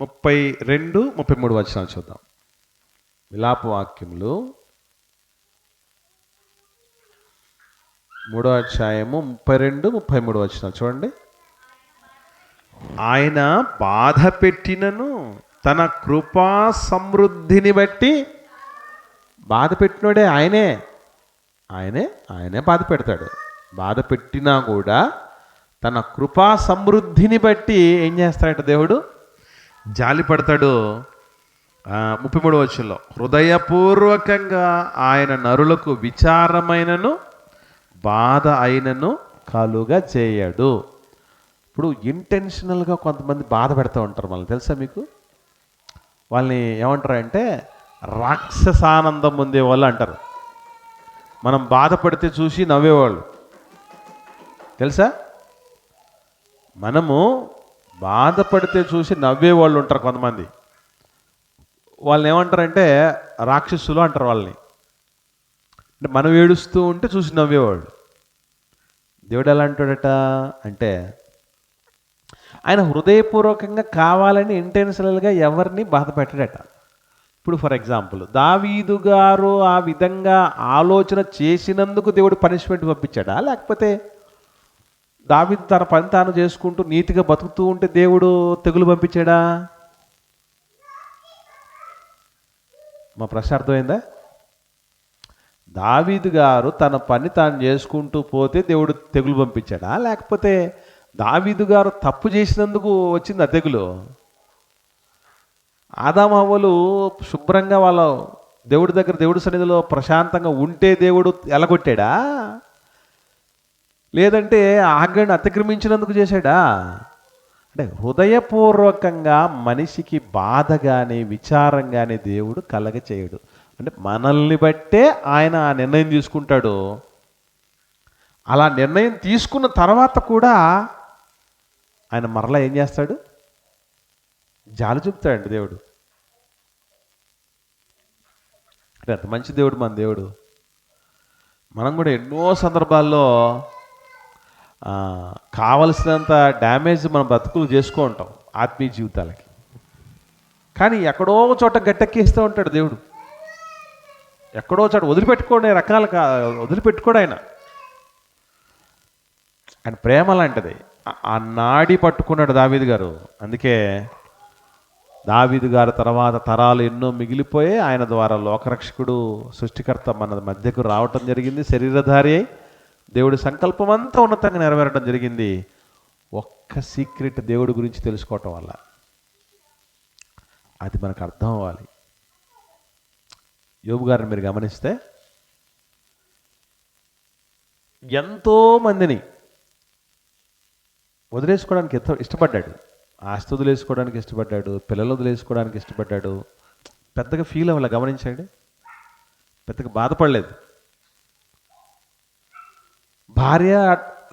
32, 33 వచనాలు చూద్దాం. విలాప వాక్యములు 3వ అధ్యాయము 32, 33 వచనాలు చూడండి. ఆయన బాధ పెట్టినను తన కృపా సమృద్ధిని బట్టి, బాధ పెట్టినోడే ఆయనే బాధ పెడతాడు. బాధ పెట్టినా కూడా తన కృపా సమృద్ధిని బట్టి ఏం చేస్తాడట దేవుడు? జాలి పడతాడు. 33వ వచనంలో, హృదయపూర్వకంగా ఆయన నరులకు విచారమైనను బాధ అయినను కలుగా చేయడు. ఇప్పుడు ఇంటెన్షనల్గా కొంతమంది బాధ పెడతా ఉంటారు మనల్ని, తెలుసా మీకు? వాళ్ళని ఏమంటారంటే రాక్షసానందం పొందేవాళ్ళు అంటారు. మనం బాధపడితే చూసి నవ్వేవాళ్ళు, తెలుసా? మనము బాధపడితే చూసి నవ్వేవాళ్ళు ఉంటారు కొంతమంది. వాళ్ళని ఏమంటారంటే రాక్షసులు అంటారు వాళ్ళని. అంటే మనం ఏడుస్తూ ఉంటే చూసి నవ్వేవాళ్ళు. దేవుడు ఎలా అంటాడట అంటే, ఆయన హృదయపూర్వకంగా కావాలని ఇంటెన్షనల్గా ఎవరిని బాధ పెట్టడట. ఇప్పుడు ఫర్ ఎగ్జాంపుల్, దావీదు గారు ఆ విధంగా ఆలోచన చేసినందుకు దేవుడు పనిష్మెంట్ పంపించాడా? లేకపోతే దావీదు తన పని తాను చేసుకుంటూ నీతిగా బతుకుతూ ఉంటే దేవుడు తెగులు పంపించాడా? మా ప్రశ్న అర్థమైందా? దావీదు గారు తన పని తాను చేసుకుంటూ పోతే దేవుడు తెగులు పంపించాడా? లేకపోతే దావీదు గారు తప్పు చేసినందుకు వచ్చింది ఆ తెగులు? ఆదాము హవ్వలు శుభ్రంగా వాళ్ళ దేవుడి దగ్గర, దేవుడి సన్నిధిలో ప్రశాంతంగా ఉంటే దేవుడు ఎలగొట్టాడా? లేదంటే ఆజ్ఞను అతిక్రమించినందుకు చేశాడా? అంటే హృదయపూర్వకంగా మనిషికి బాధ కానీ విచారం కానీ దేవుడు కలగ చేయడు. అంటే మనల్ని బట్టే ఆయన ఆ నిర్ణయం తీసుకుంటాడు. అలా నిర్ణయం తీసుకున్న తర్వాత కూడా ఆయన మరలా ఏం చేస్తాడు? జాలి చూపుతాడండి దేవుడు. అంటే అంత మంచి దేవుడు మన దేవుడు. మనం కూడా ఎన్నో సందర్భాల్లో కావలసినంత డ్యామేజ్ మనం బ్రతుకులు చేసుకో ఉంటాం. ఆత్మీయ జీవితాలకి. కానీ ఎక్కడో చోట గట్టెక్కిస్తూ ఉంటాడు దేవుడు. ఎక్కడో చోట వదిలిపెట్టుకోండి వదిలిపెట్టుకోడు ఆయన. ఆయన ప్రేమ లాంటిది. ఆ నాడి పట్టుకున్నాడు దావీదు గారు. అందుకే దావీదు గారి తర్వాత తరాలు ఎన్నో మిగిలిపోయి ఆయన ద్వారా లోకరక్షకుడు సృష్టికర్త మన మధ్యకు రావటం జరిగింది. శరీరధారి అయి దేవుడి సంకల్పం అంతా ఉన్నతంగా నెరవేరడం జరిగింది. ఒక్క సీక్రెట్ దేవుడి గురించి తెలుసుకోవటం వల్ల. అది మనకు అర్థం అవ్వాలి. యోబు గారిని మీరు గమనిస్తే ఎంతో మందిని వదిలేసుకోవడానికి ఎంతో ఇష్టపడ్డాడు. ఆస్తి వదిలేసుకోవడానికి ఇష్టపడ్డాడు, పిల్లలు వదిలేసుకోవడానికి ఇష్టపడ్డాడు. పెద్దగా ఫీల్ అవ్వాలి, గమనించండి. పెద్దగా బాధపడలేదు. భార్య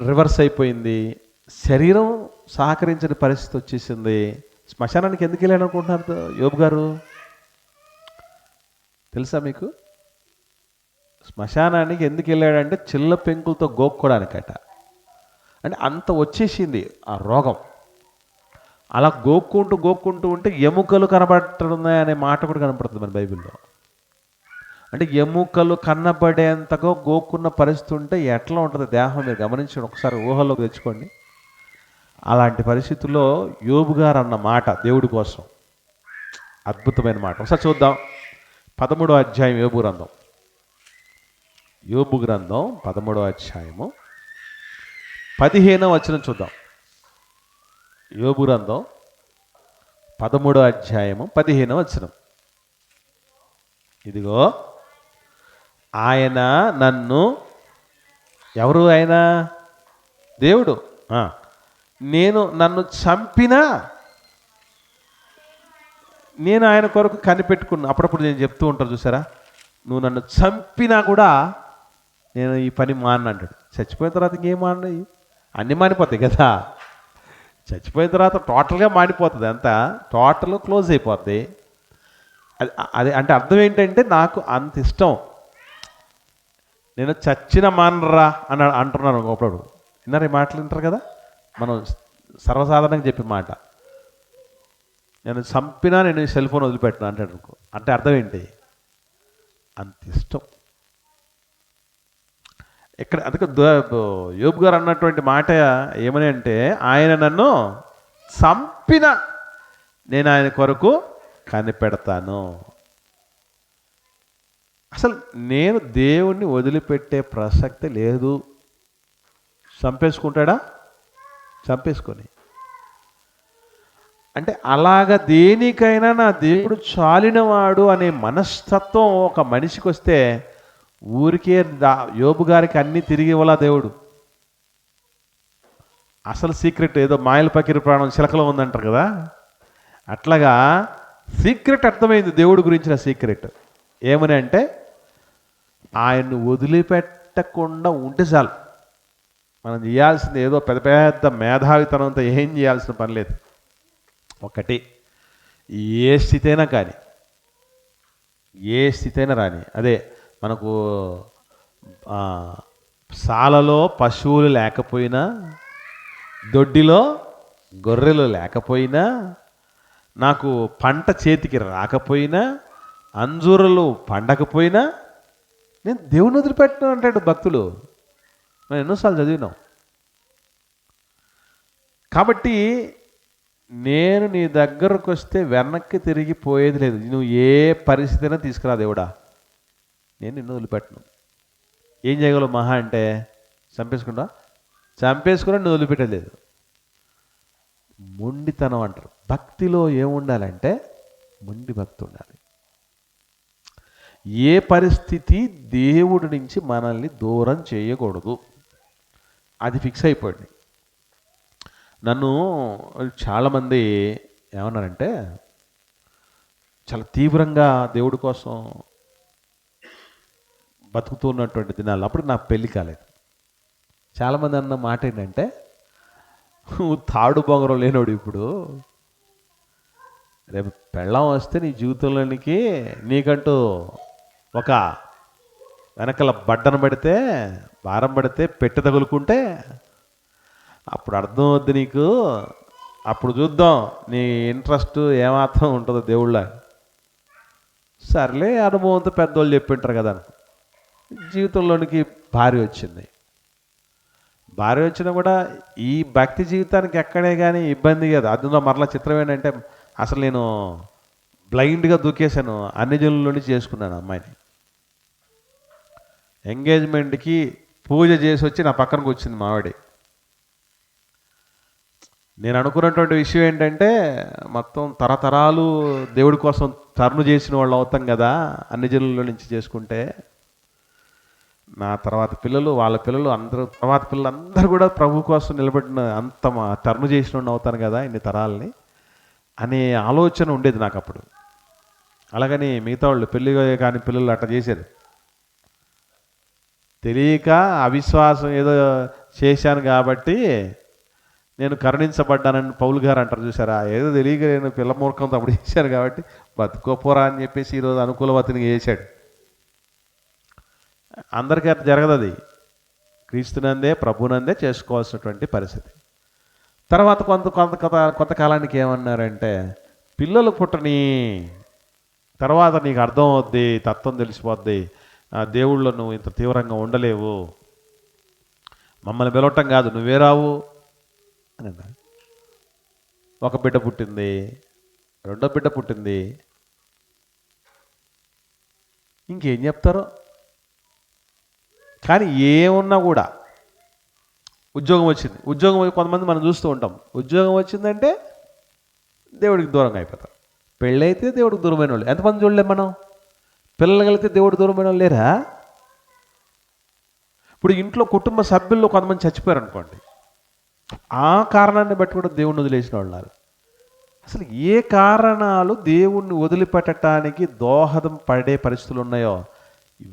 రివర్స్ అయిపోయింది, శరీరం సహకరించని పరిస్థితి వచ్చేసింది. శ్మశానానికి ఎందుకు వెళ్ళాడు అనుకుంటున్నారు యోబు గారు? తెలుసా మీకు? శ్మశానానికి ఎందుకు వెళ్ళాడంటే చిల్ల పెంకులతో గోక్కోడానికట. అంటే అంత వచ్చేసింది ఆ రోగం. అలా గోక్కుంటూ ఉంటే ఎముకలు కనబడుతున్నాయి అనే మాట కూడా కనపడుతుంది మన బైబిల్లో. అంటే ఎముకలు కన్నబడేంతగా గోక్కున్న పరిస్థితి ఉంటే ఎట్లా ఉంటుంది దేహం? మీరు గమనించండి, ఒకసారి ఊహల్లోకి తెచ్చుకోండి. అలాంటి పరిస్థితుల్లో యోబు గారు అన్న మాట దేవుడి కోసం అద్భుతమైన మాట. ఒకసారి చూద్దాం. 13వ అధ్యాయం యోబు గ్రంథం 13వ అధ్యాయము 15వ వచనం చూద్దాం. యోబు గ్రంథం 13వ అధ్యాయము 15వ వచనం. ఇదిగో ఆయన నన్ను, ఎవరు ఆయన? దేవుడు. నన్ను చంపినా నేను ఆయన కొరకు కనిపెట్టుకున్నా. అప్పుడప్పుడు నేను చెప్తూ ఉంటాను చూసారా, నువ్వు నన్ను చంపినా కూడా నేను ఈ పని మాన్న అంటాడు. చచ్చిపోయిన తర్వాత ఇంకేం మాన్నాయి? అన్నీ మానిపోతాయి కదా. చచ్చిపోయిన తర్వాత టోటల్గా మానిపోతుంది, అంతా టోటల్ క్లోజ్ అయిపోద్ది. అది అంటే అర్థం ఏంటంటే నాకు అంత ఇష్టం, నేను చచ్చిన మానరా అని అంటున్నాను. ఒకప్పుడు విన్నారు, ఈ మాటలు వింటారు కదా, మనం సర్వసాధారణంగా చెప్పే మాట. నేను చంపినా నేను సెల్ ఫోన్ వదిలిపెట్టినా అంటాడు అనుకో. అంటే అర్థం ఏంటి? అంత ఇష్టం. ఇక్కడ అందుకే యోబు గారు అన్నటువంటి మాట ఏమని అంటే, ఆయన నన్ను చంపిన నేను ఆయన కొరకు కనిపెడతాను. అసలు నేను దేవుణ్ణి వదిలిపెట్టే ప్రసక్తి లేదు. చంపేసుకుంటాడా? చంపేసుకొని. అంటే అలాగ దేనికైనా నా దేవుడు చాలినవాడు అనే మనస్తత్వం ఒక మనిషికి వస్తే ఊరికే యోబు గారికి అన్నీ తిరిగి ఇవ్వాలా దేవుడు. అసలు సీక్రెట్ ఏదో మాయల పకిరి ప్రాణం చిలకలో ఉందంటారు కదా, అట్లాగా సీక్రెట్ అర్థమైంది దేవుడి గురించిన సీక్రెట్. ఏమని అంటే ఆయన్ని వదిలిపెట్టకుండా ఉంటే చాలు. మనం చేయాల్సింది ఏదో పెద్ద పెద్ద మేధావితనంతో ఏం చేయాల్సిన పని లేదు. ఒకటి, ఏ స్థితైనా కానీ, ఏ స్థితైనా రాని, అదే మనకు సాలలో పశువులు లేకపోయినా, దొడ్డిలో గొర్రెలు లేకపోయినా, నాకు పంట చేతికి రాకపోయినా, అంజూరలు పండకపోయినా నేను దేవుని వదిలిపెట్టను అంటాడు భక్తులు. మనం ఎన్నోసార్లు చదివినాం. కాబట్టి నేను నీ దగ్గరకు వస్తే వెనక్కి తిరిగిపోయేది లేదు. నువ్వు ఏ పరిస్థితినా తీసుకురా దేవుడా, నేను నిన్ను వదిలిపెట్టను. ఏం చేయగలవు మహా అంటే చంపేసుకున్నా నువ్వు వదిలిపెట్టలేదు. మొండితనం అంటారు. భక్తిలో ఏముండాలంటే మొండి భక్తి ఉండాలి. ఏ పరిస్థితి దేవుడి నుంచి మనల్ని దూరం చేయకూడదు, అది ఫిక్స్ అయిపోయింది. నన్ను చాలామంది ఏమన్నారంటే, చాలా తీవ్రంగా దేవుడి కోసం బతుకుతున్నటువంటి దినాలు, అప్పుడు నాకు పెళ్ళి కాలేదు. చాలామంది అన్న మాట ఏంటంటే, తాడు బొంగరం లేనోడు ఇప్పుడు రేపు పెళ్ళం వస్తే నీ జీవితంలోనికి నీకంటూ ఒక వెనకల బడ్డను పెడితే, భారం పడితే, పెట్టి తగులుకుంటే అప్పుడు అర్థం అవుద్ది నీకు అప్పుడు చూద్దాం నీ ఇంట్రెస్ట్ ఏమాత్రం ఉంటుందో దేవుళ్ళ. సర్లే అనుభవంతో పెద్దోళ్ళు చెప్పింటారు కదా. జీవితంలోనికి భార్య వచ్చింది. భార్య వచ్చినా కూడా ఈ భక్తి జీవితానికి ఎక్కడే కానీ ఇబ్బంది కదా. అందులో మరలా చిత్రం ఏంటంటే అసలు నేను బ్లైండ్గా దూకేశాను, అన్ని జనుల్లోని చేసుకున్నాను అమ్మాయిని. ఎంగేజ్మెంట్కి పూజ చేసి వచ్చి నా పక్కనకు వచ్చింది మావిడి. నేను అనుకున్నటువంటి విషయం ఏంటంటే మొత్తం తరతరాలు దేవుడి కోసం టర్ను చేసిన వాళ్ళు అవుతాం కదా అన్ని జనుల్లో నుంచి చేసుకుంటే. నా తర్వాత పిల్లలు, వాళ్ళ పిల్లలు, అందరూ తర్వాత పిల్లలు అందరూ కూడా ప్రభు కోసం నిలబడిన అంత టర్ను చేసిన వాడిని అవుతాను కదా ఇన్ని తరాలని అనే ఆలోచన ఉండేది నాకు అప్పుడు. అలాగని మిగతా వాళ్ళు పెళ్ళి కాని పిల్లలు అట్లా చేశారు. తెలియక అవిశ్వాసం ఏదో చేశాను కాబట్టి నేను కరుణించబడ్డానని పౌలు గారు అంటారు చూసారా. ఏదో తెలియక నేను పిల్ల మూర్ఖంతో అప్పుడు చేశాను కాబట్టి బతుకోపోరా అని చెప్పేసి ఈరోజు అనుకూలవతిని చేశాడు. అందరికీ అట్లా జరగదు. అది క్రీస్తునందే ప్రభునందే చేసుకోవాల్సినటువంటి పరిస్థితి. తర్వాత కొంతకాలానికి ఏమన్నారంటే పిల్లలు పుట్టని తర్వాత నీకు అర్థం అవుద్ది, తత్వం తెలిసిపోద్ది, దేవుళ్ళు నువ్వు ఇంత తీవ్రంగా ఉండలేవు, మమ్మల్ని పిలవటం కాదు నువ్వే రావు అని అన్నారు. ఒక బిడ్డ పుట్టింది, రెండో బిడ్డ పుట్టింది. ఇంకేం చెప్తారో. కానీ ఏమున్నా కూడా ఉద్యోగం వచ్చింది. ఉద్యోగం కొంతమంది మనం చూస్తూ ఉంటాం. ఉద్యోగం వచ్చిందంటే దేవుడికి దూరంగా అయిపోతారు. పెళ్ళైతే దేవుడికి దూరమైన వాళ్ళు ఎంతమంది చూడలేం మనం. పిల్లలు కలిగితే దేవుడికి దూరమైన వాళ్ళు లేరా? ఇప్పుడు ఇంట్లో కుటుంబ సభ్యుల్లో కొంతమంది చచ్చిపోయారు అనుకోండి, ఆ కారణాన్ని బట్టి కూడా దేవుణ్ణి వదిలేసిన వాళ్ళు ఉన్నారు. అసలు ఏ కారణాలు దేవుణ్ణి వదిలిపెట్టడానికి దోహదం పడే పరిస్థితులు ఉన్నాయో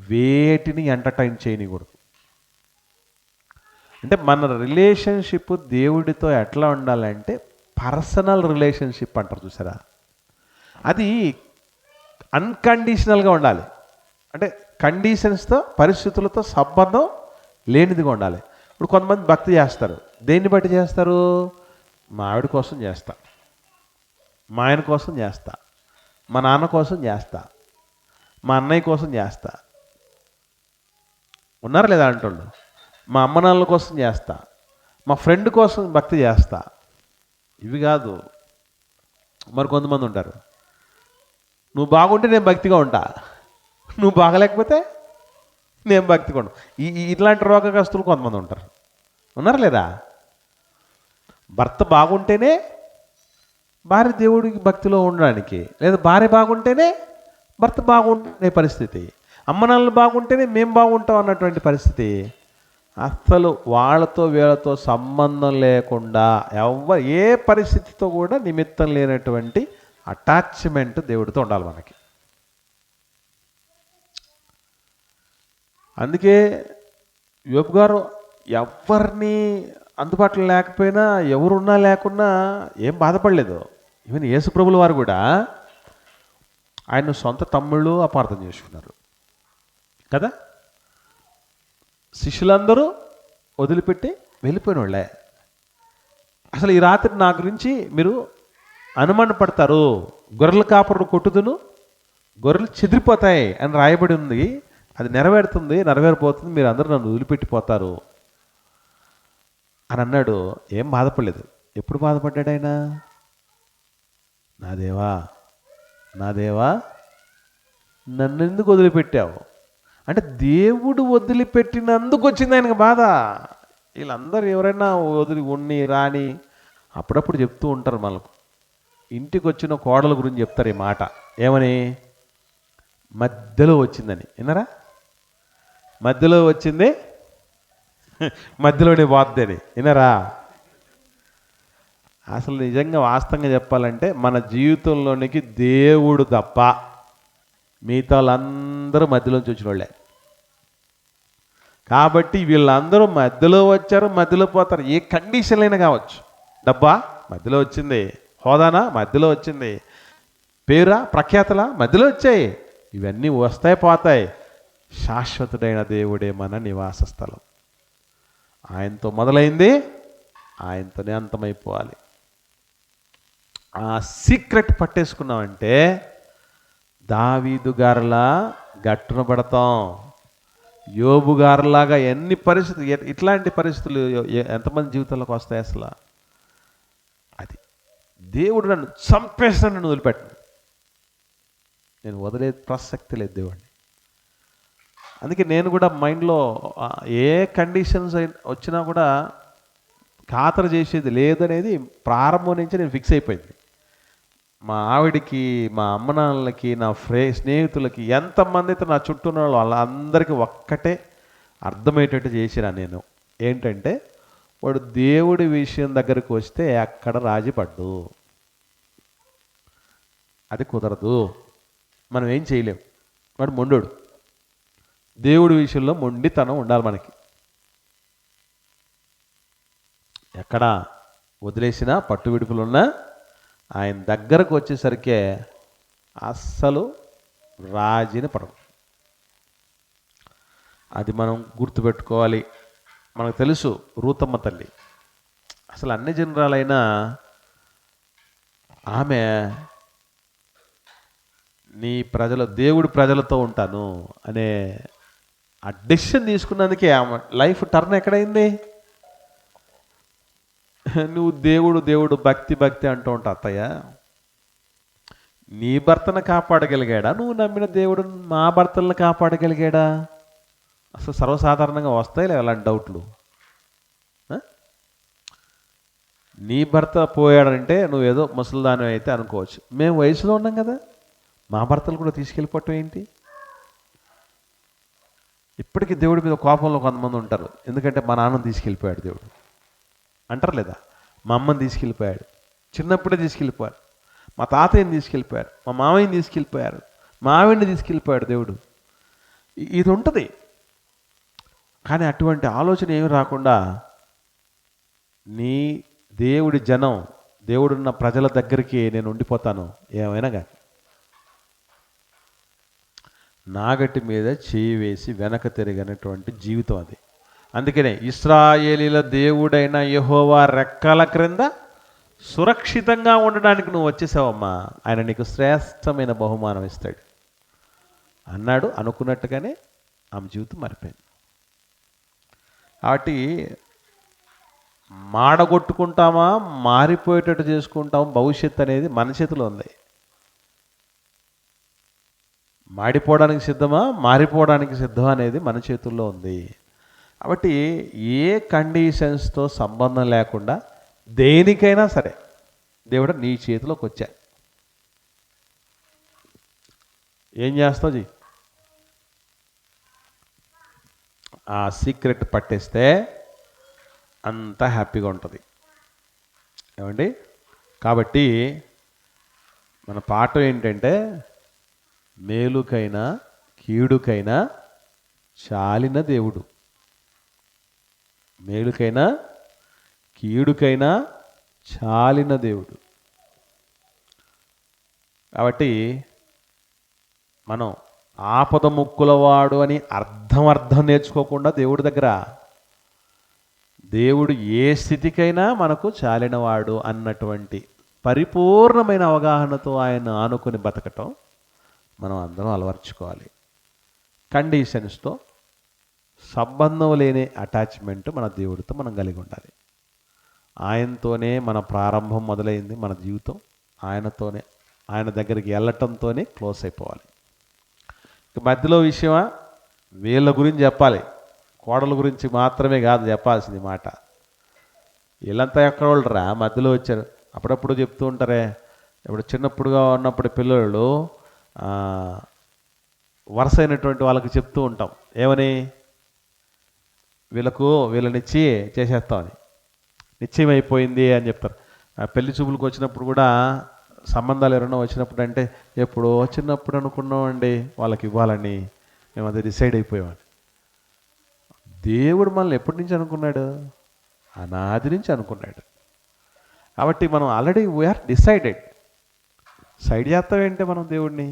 వేటిని ఎంటర్టైన్ చేయకూడదు. అంటే మన రిలేషన్షిప్ దేవుడితో ఎట్లా ఉండాలంటే పర్సనల్ రిలేషన్షిప్ అంటారు చూసారా, అది అన్కండిషనల్గా ఉండాలి. అంటే కండిషన్స్తో, పరిస్థితులతో సంబంధం లేనిదిగా ఉండాలి. ఇప్పుడు కొంతమంది భక్తి చేస్తారు. దేన్ని బట్టి చేస్తారు? మా ఆవిడ కోసం చేస్తా, మా ఆయన కోసం చేస్తా, మా నాన్న కోసం చేస్తా, మా అన్నయ్య కోసం చేస్తా. ఉన్నారు లేదా అంటుండు. మా అమ్మ నాన్నల కోసం చేస్తా, మా ఫ్రెండ్ కోసం భక్తి చేస్తా. ఇవి కాదు. మరి కొంతమంది ఉంటారు, నువ్వు బాగుంటే నేను భక్తిగా ఉంటా, నువ్వు బాగలేకపోతే నేను భక్తిగా ఉంటా. ఇట్లాంటి రోగగ్రస్తులు కొంతమంది ఉంటారు. ఉన్నారు లేదా? భర్త బాగుంటేనే భార్య దేవుడికి భక్తిలో ఉండడానికి, లేదా భార్య బాగుంటేనే భర్త బాగుండే పరిస్థితి, అమ్మ నాన్నలు బాగుంటేనే మేము బాగుంటాం అన్నటువంటి పరిస్థితి. అసలు వాళ్ళతో వీళ్ళతో సంబంధం లేకుండా ఏ పరిస్థితితో కూడా నిమిత్తం లేనటువంటి అటాచ్మెంట్ దేవుడితో ఉండాలి మనకి. అందుకే యోబు గారు ఎవరిని అందుబాటులో లేకపోయినా, ఎవరున్నా లేకున్నా ఏం బాధపడలేదు. ఈవెన్ యేసుప్రభుల వారు కూడా ఆయన సొంత తమ్ముళ్ళు అపార్థం చేసుకున్నారు కదా. శిష్యులందరూ వదిలిపెట్టి వెళ్ళిపోయిన వాళ్ళే. అసలు ఈ రాత్రి నా గురించి మీరు అనుమాన పడతారు, గొర్రెల కాపరుడు కొట్టుదును, గొర్రెలు చెదిరిపోతాయి అని రాయబడి ఉంది. అది నెరవేరుతుంది, నెరవేరిపోతుంది, మీరు అందరూ నన్ను వదిలిపెట్టిపోతారు అని అన్నాడు. ఏం బాధపడలేదు. ఎప్పుడు బాధపడ్డాడు ఆయన? నా దేవా, నా దేవా, నన్ను ఎందుకు వదిలిపెట్టావు అంటే దేవుడు వదిలిపెట్టినందుకు వచ్చింది ఆయనకు బాధ. వీళ్ళందరూ ఎవరైనా ఉన్ని రాని అప్పుడప్పుడు చెప్తూ ఉంటారు. మనకు ఇంటికి వచ్చిన కోడల గురించి చెప్తారు ఈ మాట. ఏమని? మధ్యలో వచ్చిందని. విన్నారా? మధ్యలో వచ్చింది మధ్యలోనే పోద్దని. విన్నారా? అసలు నిజంగా వాస్తవంగా చెప్పాలంటే మన జీవితంలోనికి దేవుడు తప్ప మిగతా వాళ్ళందరూ మధ్యలోంచి వచ్చిన వాళ్ళే. కాబట్టి వీళ్ళందరూ మధ్యలో వచ్చారు, మధ్యలో పోతారు. ఏ కండిషన్లు అయినా కావచ్చు. డబ్బా మధ్యలో వచ్చింది, హోదానా మధ్యలో వచ్చింది, పేరా ప్రఖ్యాతలా మధ్యలో వచ్చాయి. ఇవన్నీ వస్తాయి పోతాయి. శాశ్వతుడైన దేవుడే మన నివాస స్థలం. ఆయనతో మొదలైంది ఆయనతోనే అంతమైపోవాలి. ఆ సీక్రెట్ పట్టేసుకున్నామంటే దావీదు గారిలా గట్టున పడతాం. యోబు గారిలాగా ఎన్ని పరిస్థితులు, ఇట్లాంటి పరిస్థితులు ఎంతమంది జీవితంలోకి వస్తాయి అసలు? అది దేవుడు నన్ను చంపేస్తాను, నన్ను వదిలిపెట్టను, నేను వదిలే ప్రసక్తి లేదు దేవుడిని. అందుకే నేను కూడా మైండ్లో ఏ కండిషన్స్ వచ్చినా కూడా ఖాతరు చేసేది లేదనేది ప్రారంభం నుంచి నేను ఫిక్స్ అయిపోయింది. మా ఆవిడికి, మా అమ్మ నాన్నలకి, నా స్నేహితులకి, ఎంతమంది అయితే నా చుట్టూ ఉన్న వాళ్ళందరికీ ఒక్కటే అర్థమయ్యేటట్టు చేసిన నేను ఏంటంటే, వాడు దేవుడి విషయం దగ్గరికి వస్తే అక్కడ రాజీ పడ్డు, అది కుదరదు, మనం ఏం చేయలేం, వాడు మొండోడు. దేవుడి విషయంలో మొండితనం ఉండాలి మనకి. ఎక్కడ వదిలేసినా పట్టు విడుపులున్నా ఆయన దగ్గరకు వచ్చేసరికే అస్సలు రాజీని పడవు. అది మనం గుర్తుపెట్టుకోవాలి. మనకు తెలుసు రూతమ్మ తల్లి అసలు అన్ని జనరాలైనా ఆమె నీ దేవుడి ప్రజలతో ఉంటాను అనే ఆ డెసిషన్ తీసుకున్నందుకే ఆమె లైఫ్ టర్న్ ఎక్కడైంది. నువ్వు దేవుడు దేవుడు భక్తి భక్తి అంటూ ఉంటావు అత్తయ్య, నీ భర్తను కాపాడగలిగాడా? నువ్వు నమ్మిన దేవుడు మా భర్తలను కాపాడగలిగాడా? అసలు సర్వసాధారణంగా వస్తాయి లేదా అలాంటి డౌట్లు? నీ భర్త పోయాడంటే నువ్వేదో ముసలిదాని అయితే అనుకోవచ్చు, మేము వయసులో ఉన్నాం కదా, మా భర్తలు కూడా తీసుకెళ్ళిపోవటం ఏంటి? ఇప్పటికీ దేవుడి మీద కోపంలో కొంతమంది ఉంటారు, ఎందుకంటే మా నాన్నని తీసుకెళ్ళిపోయాడు దేవుడు అంటారు లేదా, మా అమ్మని తీసుకెళ్ళిపోయాడు, చిన్నప్పుడే తీసుకెళ్ళిపోయారు, మా తాతయ్యని తీసుకెళ్ళిపోయారు, మా మామయ్యని తీసుకెళ్ళిపోయారు, మా ఆవిడ్ని తీసుకెళ్ళిపోయాడు దేవుడు. ఇది ఉంటుంది. కానీ అటువంటి ఆలోచన ఏమి రాకుండా నీ దేవుడి జనం, దేవుడున్న ప్రజల దగ్గరికి నేను ఉండిపోతాను ఏమైనా కానీ. నాగటి మీద చేయి వేసి వెనక తిరిగినటువంటి జీవితం అది. అందుకనే ఇశ్రాయేలీల దేవుడైన యెహోవా రెక్కల క్రింద సురక్షితంగా ఉండడానికి నువ్వు వచ్చేసావమ్మా, ఆయన నీకు శ్రేష్టమైన బహుమానం ఇస్తాడు అన్నాడు. అనుకున్నట్టుగానే ఆమె జీవితం మారిపోయింది. కాబట్టి మాడగొట్టుకుంటామా, మారిపోయేటట్టు చేసుకుంటామా, భవిష్యత్తు అనేది మన చేతిలో ఉంది. మాడిపోవడానికి సిద్ధమా, మారిపోవడానికి సిద్ధమా అనేది మన చేతుల్లో ఉంది. కాబట్టి ఏ కండిషన్స్తో సంబంధం లేకుండా దేనికైనా సరే దేవుడు నీ చేతిలోకి వచ్చా, ఏం చేస్తావు జీ? ఆ సీక్రెట్ పట్టేస్తే అంతా హ్యాపీగా ఉంటుంది ఏమండి. కాబట్టి మన పాఠం ఏంటంటే, మేలుకైనా కీడుకైనా చాలిన దేవుడు, మేలుకైనా కీడుకైనా చాలిన దేవుడు. కాబట్టి మనం ఆపద ముక్కులవాడు అని అర్థం నేర్చుకోకుండా దేవుడి దగ్గర దేవుడు ఏ స్థితికైనా మనకు చాలినవాడు అన్నటువంటి పరిపూర్ణమైన అవగాహనతో ఆయన ఆనుకొని బతకటం మనం అందరం అలవర్చుకోవాలి. కండిషన్స్తో సంబంధం లేని అటాచ్మెంట్ మన దేవుడితో మనం కలిగి ఉండాలి. ఆయనతోనే మన ప్రారంభం మొదలైంది, మన జీవితం ఆయనతోనే, ఆయన దగ్గరికి వెళ్ళటంతోనే క్లోజ్ అయిపోవాలి. మధ్యలో విషయమా, వీళ్ళ గురించి చెప్పాలి, కోడల గురించి మాత్రమే కాదు చెప్పాల్సింది మాట. వీళ్ళంతా ఎక్కడ వాళ్ళరా మధ్యలో వచ్చారు. అప్పుడప్పుడు చెప్తూ ఉంటారే, ఇప్పుడు చిన్నప్పుడుగా ఉన్నప్పుడు పిల్లలు వరుస అయినటువంటి వాళ్ళకి చెప్తూ ఉంటాం, ఏమని, వీళ్ళనిచ్చి చేసేస్తామని, నిశ్చయం అయిపోయింది అని చెప్తారు. పెళ్లి చూపులకు వచ్చినప్పుడు కూడా సంబంధాలు ఎవరైనా వచ్చినప్పుడు అంటే, ఎప్పుడో చిన్నప్పుడు అనుకున్నామండి వాళ్ళకి ఇవ్వాలని, మేము అది డిసైడ్ అయిపోయామని. దేవుడు మనల్ని ఎప్పటి నుంచి అనుకున్నాడు? అనాది నుంచి అనుకున్నాడు. కాబట్టి మనం ఆల్రెడీ వీఆర్ డిసైడెడ్. సైడ్ చేస్తామేంటే మనం దేవుడిని?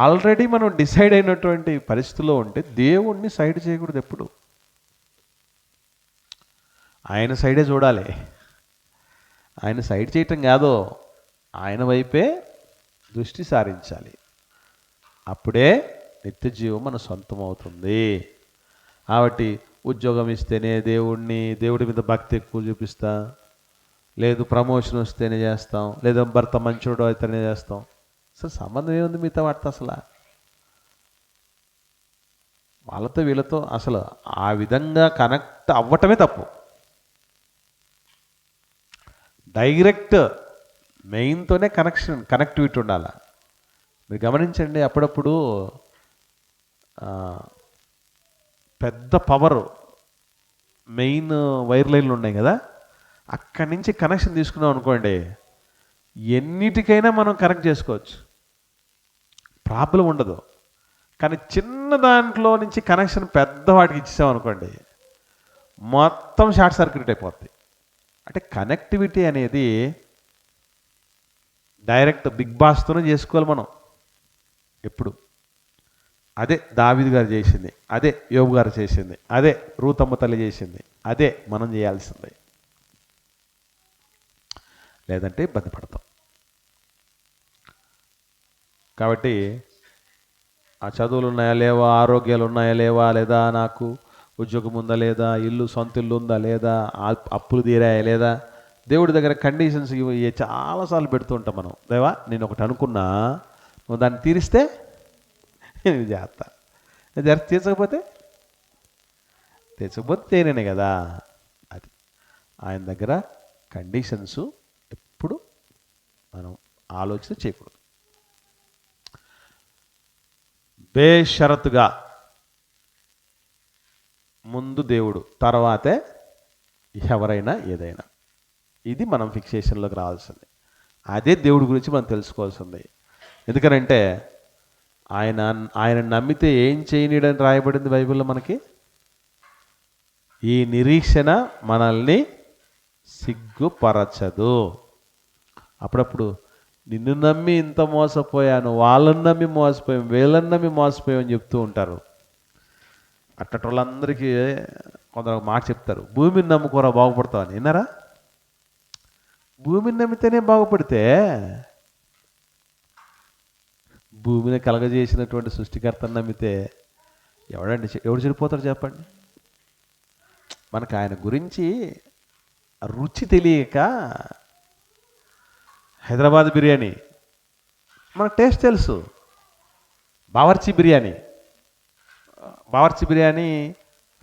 ఆల్రెడీ మనం డిసైడ్ అయినటువంటి పరిస్థితిలో ఉంటే దేవుణ్ణి సైడ్ చేయకూడదు ఎప్పుడు. ఆయన సైడే చూడాలి. ఆయన సైడ్ చేయటం కాదు, ఆయన వైపే దృష్టి సారించాలి. అప్పుడే నిత్య జీవం మన సొంతం అవుతుంది. కాబట్టి ఉద్యోగం ఇస్తేనే దేవుడి మీద భక్తి ఎక్కువ చూపిస్తా, లేదు ప్రమోషన్ వస్తేనే చేస్తాం, లేదా భర్త మంచోడు అయితేనే చేస్తాం. అసలు సంబంధం ఏముంది మీతో వాటితో? అసలు వాళ్ళతో వీళ్ళతో అసలు ఆ విధంగా కనెక్ట్ అవ్వటమే తప్పు. డైరెక్ట్ మెయిన్తోనే కనెక్టివిటీ ఉండాలి. మీరు గమనించండి, అప్పుడప్పుడు పెద్ద పవర్ మెయిన్ వైర్ లైన్లు ఉన్నాయి కదా, అక్కడి నుంచి కనెక్షన్ తీసుకున్నాం అనుకోండి, ఎన్నిటికైనా మనం కనెక్ట్ చేసుకోవచ్చు, ప్రాబ్లం ఉండదు. కానీ చిన్న దాంట్లో నుంచి కనెక్షన్ పెద్ద వాటికి ఇచ్చేసాం అనుకోండి, మొత్తం షార్ట్ సర్క్యూట్ అయిపోద్ది. అంటే కనెక్టివిటీ అనేది డైరెక్ట్ బిగ్ బాస్తోనే చేసుకోవాలి మనం ఎప్పుడు. అదే దావీదు గారు చేసింది, అదే యోబు గారు చేసింది, అదే రూతమ్మ తల్లి చేసింది, అదే మనం చేయాల్సిందే. లేదంటే ఇబ్బంది పడతాం. కాబట్టి ఆ చదువులు ఉన్నాయా లేవా, ఆరోగ్యాలు ఉన్నాయా లేవా, లేదా నాకు ఉద్యోగం ఉందా లేదా, సొంత ఇల్లు ఉందా లేదా, అప్పులు తీరాయా లేదా, దేవుడి దగ్గర కండిషన్స్ చాలాసార్లు పెడుతూ ఉంటాం మనం. దేవా నేను ఒకటి అనుకున్నా, నువ్వు దాన్ని తీరిస్తే నేను చేస్తా, తీర్చకపోతే తేనే కదా. అది ఆయన దగ్గర కండిషన్స్ ఎప్పుడు మనం ఆలోచన చేయకూడదు. బేషరతుగా ముందు దేవుడు, తర్వాతే ఎవరైనా ఏదైనా. ఇది మనం ఫిక్సేషన్లోకి రావాల్సింది. అదే దేవుడి గురించి మనం తెలుసుకోవాల్సింది. ఎందుకనంటే ఆయన నమ్మితే ఏం చేయనీడని రాయబడింది బైబిల్లో మనకి. ఈ నిరీక్షణ మనల్ని సిగ్గుపరచదు. అప్పుడప్పుడు నిన్ను నమ్మి ఇంత మోసపోయాను, వాళ్ళని నమ్మి మోసపోయాం, వీళ్ళని నమ్మి మోసపోయాం అని చెప్తూ ఉంటారు. అట్టటి వాళ్ళందరికీ కొందరు మాట చెప్తారు, భూమిని నమ్ముకోరా బాగుపడతావని. విన్నారా? భూమిని నమ్మితేనే బాగుపడితే భూమిని కలగజేసినటువంటి సృష్టికర్తను నమ్మితే ఎవడు చెడిపోతాడు చెప్పండి? మనకు ఆయన గురించి రుచి తెలియక, హైదరాబాద్ బిర్యానీ మనకు టేస్ట్ తెలుసు, బావర్చి బిర్యానీ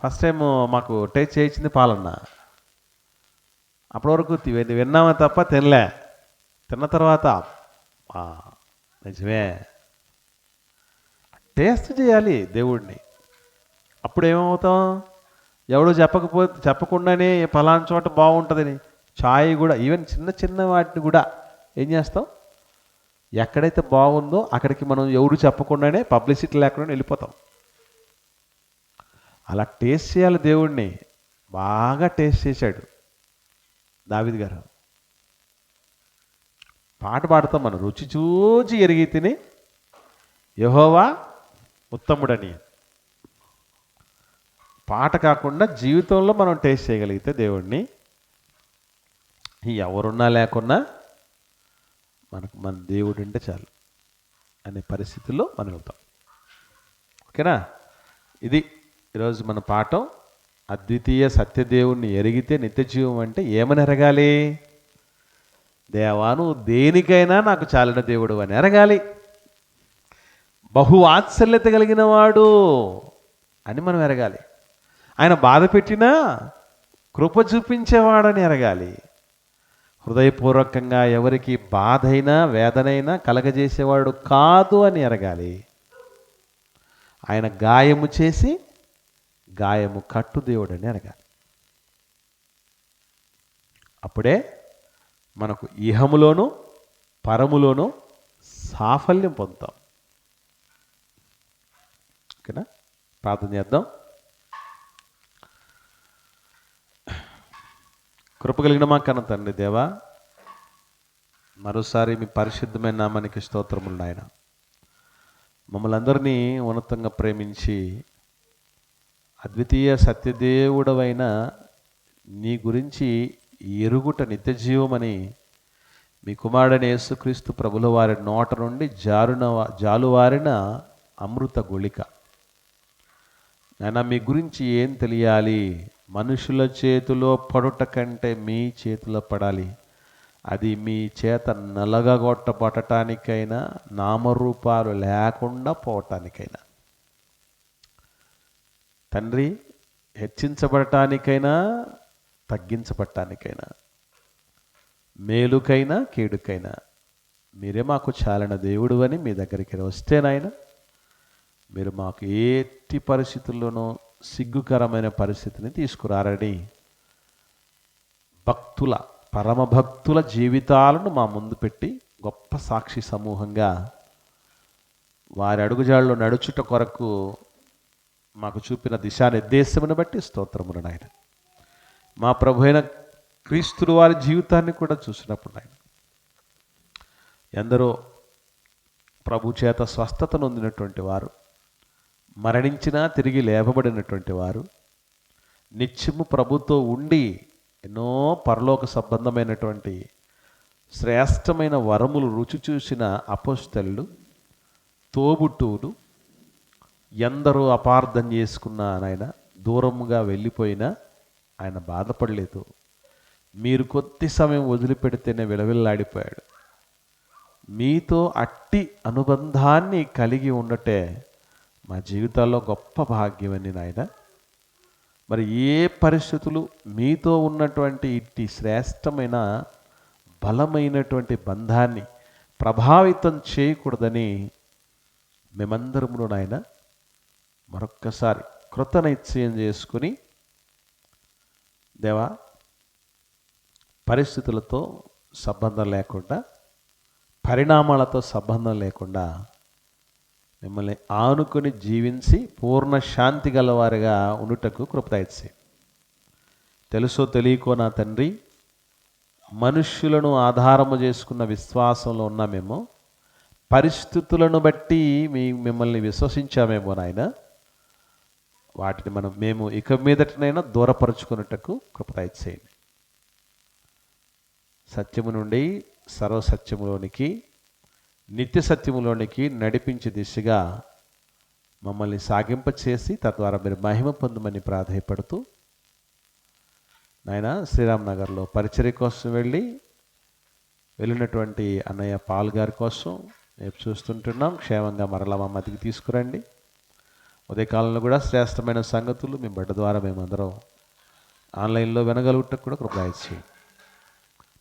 ఫస్ట్ టైం మాకు టేస్ట్ చేయించింది పాలన్న. అప్పటి వరకు విన్నామే తప్ప తినలే. తిన్న తర్వాత నిజమే, టేస్ట్ చేయాలి దేవుడిని. అప్పుడు ఏమవుతాం? ఎవడో చెప్పకుండానే ఫలానా చోట బాగుంటుందని ఛాయ్ కూడా, ఈవెన్ చిన్న చిన్న వాటిని కూడా ఏం చేస్తాం? ఎక్కడైతే బాగుందో అక్కడికి మనం ఎవరు చెప్పకుండానే, పబ్లిసిటీ లేకుండా వెళ్ళిపోతాం. అలా టేస్ట్ చేయాలి దేవుడిని. బాగా టేస్ట్ చేశాడు దావీదు గారు. పాట పాడతాం మనం, రుచి చూచి ఎరిగి తిని యెహోవా ఉత్తముడని. పాట కాకుండా జీవితంలో మనం టేస్ట్ చేయగలిగితే దేవుడిని, ఎవరున్నా లేకున్నా మన దేవుడు అంటే చాలు అనే పరిస్థితుల్లో మనం వెళ్తాం. ఓకేనా? ఇది ఈరోజు మన పాఠం. అద్వితీయ సత్యదేవుణ్ణి ఎరిగితే నిత్యజీవం అంటే ఏమని ఎరగాలి? దేవా నువ్వు దేనికైనా నాకు చాలిన దేవుడు అని ఎరగాలి. బహువాత్సల్యత కలిగిన వాడు అని మనం ఎరగాలి. ఆయన బాధ పెట్టినా కృప చూపించేవాడని ఎరగాలి. హృదయపూర్వకంగా ఎవరికి బాధైనా వేదనైనా కలగజేసేవాడు కాదు అని ఎరగాలి. ఆయన గాయము చేసి గాయము కట్టు దేవుడని ఎరగాలి. అప్పుడే మనకు ఇహములోను పరములోను సాఫల్యం పొందుతాం. ఓకేనా? ప్రార్థన చేద్దాం. కృప కలిగిన మా కన్న తండ్రి దేవా, మరోసారి మీ పరిశుద్ధమైన నామానికి స్తోత్రములు నాయన. మమ్మల్ని అందరినీ ఉన్నతంగా ప్రేమించి అద్వితీయ సత్యదేవుడవైన నీ గురించి ఈ ఎరుగుట నిత్య జీవమని మీ కుమారుడైన యేసుక్రీస్తు ప్రభుల వారి నోట నుండి జాలువారిన అమృత గుళిక. నాయన మీ గురించి ఏం తెలియాలి? మనుషుల చేతిలో పడుట కంటే మీ చేతిలో పడాలి. అది మీ చేత నలగగొట్టబడటానికైనా, నామరూపాలు లేకుండా పోవటానికైనా, తండ్రి హెచ్చించబడటానికైనా తగ్గించబడటానికైనా, మేలుకైనా కీడుకైనా మీరే మాకు చాలిన దేవుడు అని మీ దగ్గరికి వస్తే నాయన, మీరు మాకు ఎట్టి పరిస్థితుల్లోనూ సిగ్గుకరమైన పరిస్థితిని తీసుకురారని భక్తుల, పరమభక్తుల జీవితాలను మా ముందు పెట్టి గొప్ప సాక్షి సమూహంగా వారి అడుగుజాడలో నడుచుట కొరకు మాకు చూపిన దిశానిర్దేశమును బట్టి స్తోత్రములు నాయన. మా ప్రభు అయిన క్రీస్తుల వారి జీవితాన్ని కూడా చూసినప్పుడు నాయన, ఎందరో ప్రభు చేత స్వస్థత నొందినటువంటి వారు, మరణించినా తిరిగి లేపబడినటువంటి వారు, నిత్యము ప్రభుతో ఉండి ఎన్నో పరలోక సంబంధమైనటువంటి శ్రేష్టమైన వరములు రుచి చూసిన అపోస్తలులు, తోబుట్టువులు ఎందరో అపార్థం చేసుకున్న ఆయన దూరముగా వెళ్ళిపోయినా ఆయన బాధపడలేదు. మీరు కొద్ది సమయం వదిలిపెడితేనే విలవిల్లాడిపోయాడు. మీతో అట్టి అనుబంధాన్ని కలిగి ఉండటే మా జీవితాల్లో గొప్ప భాగ్యమని నాయన. మరి ఏ పరిస్థితులు మీతో ఉన్నటువంటి ఇట్టి శ్రేష్టమైన బలమైనటువంటి బంధాన్ని ప్రభావితం చేయకూడదని మేమందరమును నాయన మరొక్కసారి కృతనిశ్చయం చేసుకుని, దేవా పరిస్థితులతో సంబంధం లేకుండా, పరిణామాలతో సంబంధం లేకుండా మిమ్మల్ని ఆనుకొని జీవించి పూర్ణ శాంతి గలవారిగా ఉండుటకు కృపదయచేయండి. తెలుసో తెలియకో నా తండ్రి, మనుష్యులను ఆధారము చేసుకున్న విశ్వాసంలో ఉన్నామేమో, పరిస్థితులను బట్టి మిమ్మల్ని విశ్వసించామేమో నాయన. వాటిని మేము ఇక మీదటనైనా దూరపరుచుకున్నట్టుకు కృపదయచేయండి. సత్యము నుండి సర్వసత్యములోనికి, నిత్య సత్యములోనికి నడిపించే దిశగా మమ్మల్ని సాగింపచేసి తద్వారా మీరు మహిమ పొందమని ప్రాధాయపడుతూ నాయన, శ్రీరామ్ నగర్లో పరిచర్య కోసం వెళ్ళినటువంటి అన్నయ్య పాల్ గారి కోసం మేము చూస్తుంటున్నాం. క్షేమంగా మరలా మా మధ్యకి తీసుకురండి. ఉదయకాలంలో కూడా శ్రేష్టమైన సంగతులు మీ బిడ్డ ద్వారా మేమందరం ఆన్లైన్లో వినగలుగుటకు కూడా కృపదయచేయండి.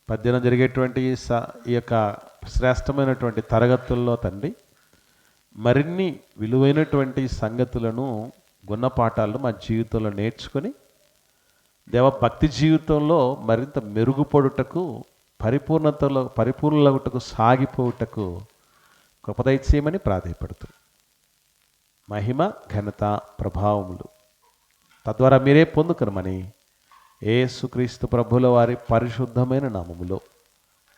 పద్యన జరిగేటువంటి ఈ యొక్క శ్రేష్టమైనటువంటి తరగతుల్లో తండ్రి మరిన్ని విలువైనటువంటి సంగతులను, గుణపాఠాలను మా జీవితంలో నేర్చుకొని దేవ భక్తి జీవితంలో మరింత మెరుగుపడుటకు, పరిపూర్ణులగుటకు, సాగిపోవుటకు కృపదయచేయమని ప్రాధాయపడుతూ మహిమ, ఘనత, ప్రభావములు తద్వారా మీరే పొందుకరమని యేసుక్రీస్తు ప్రభుల వారి పరిశుద్ధమైన నామములో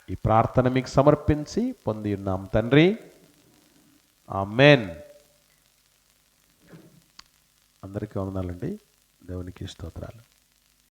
ఈ ప్రార్థన మీకు సమర్పించి పొంది ఉన్నాం తండ్రి. ఆమెన్. అందరికీ వందనాలండి. దేవునికి స్తోత్రాలు.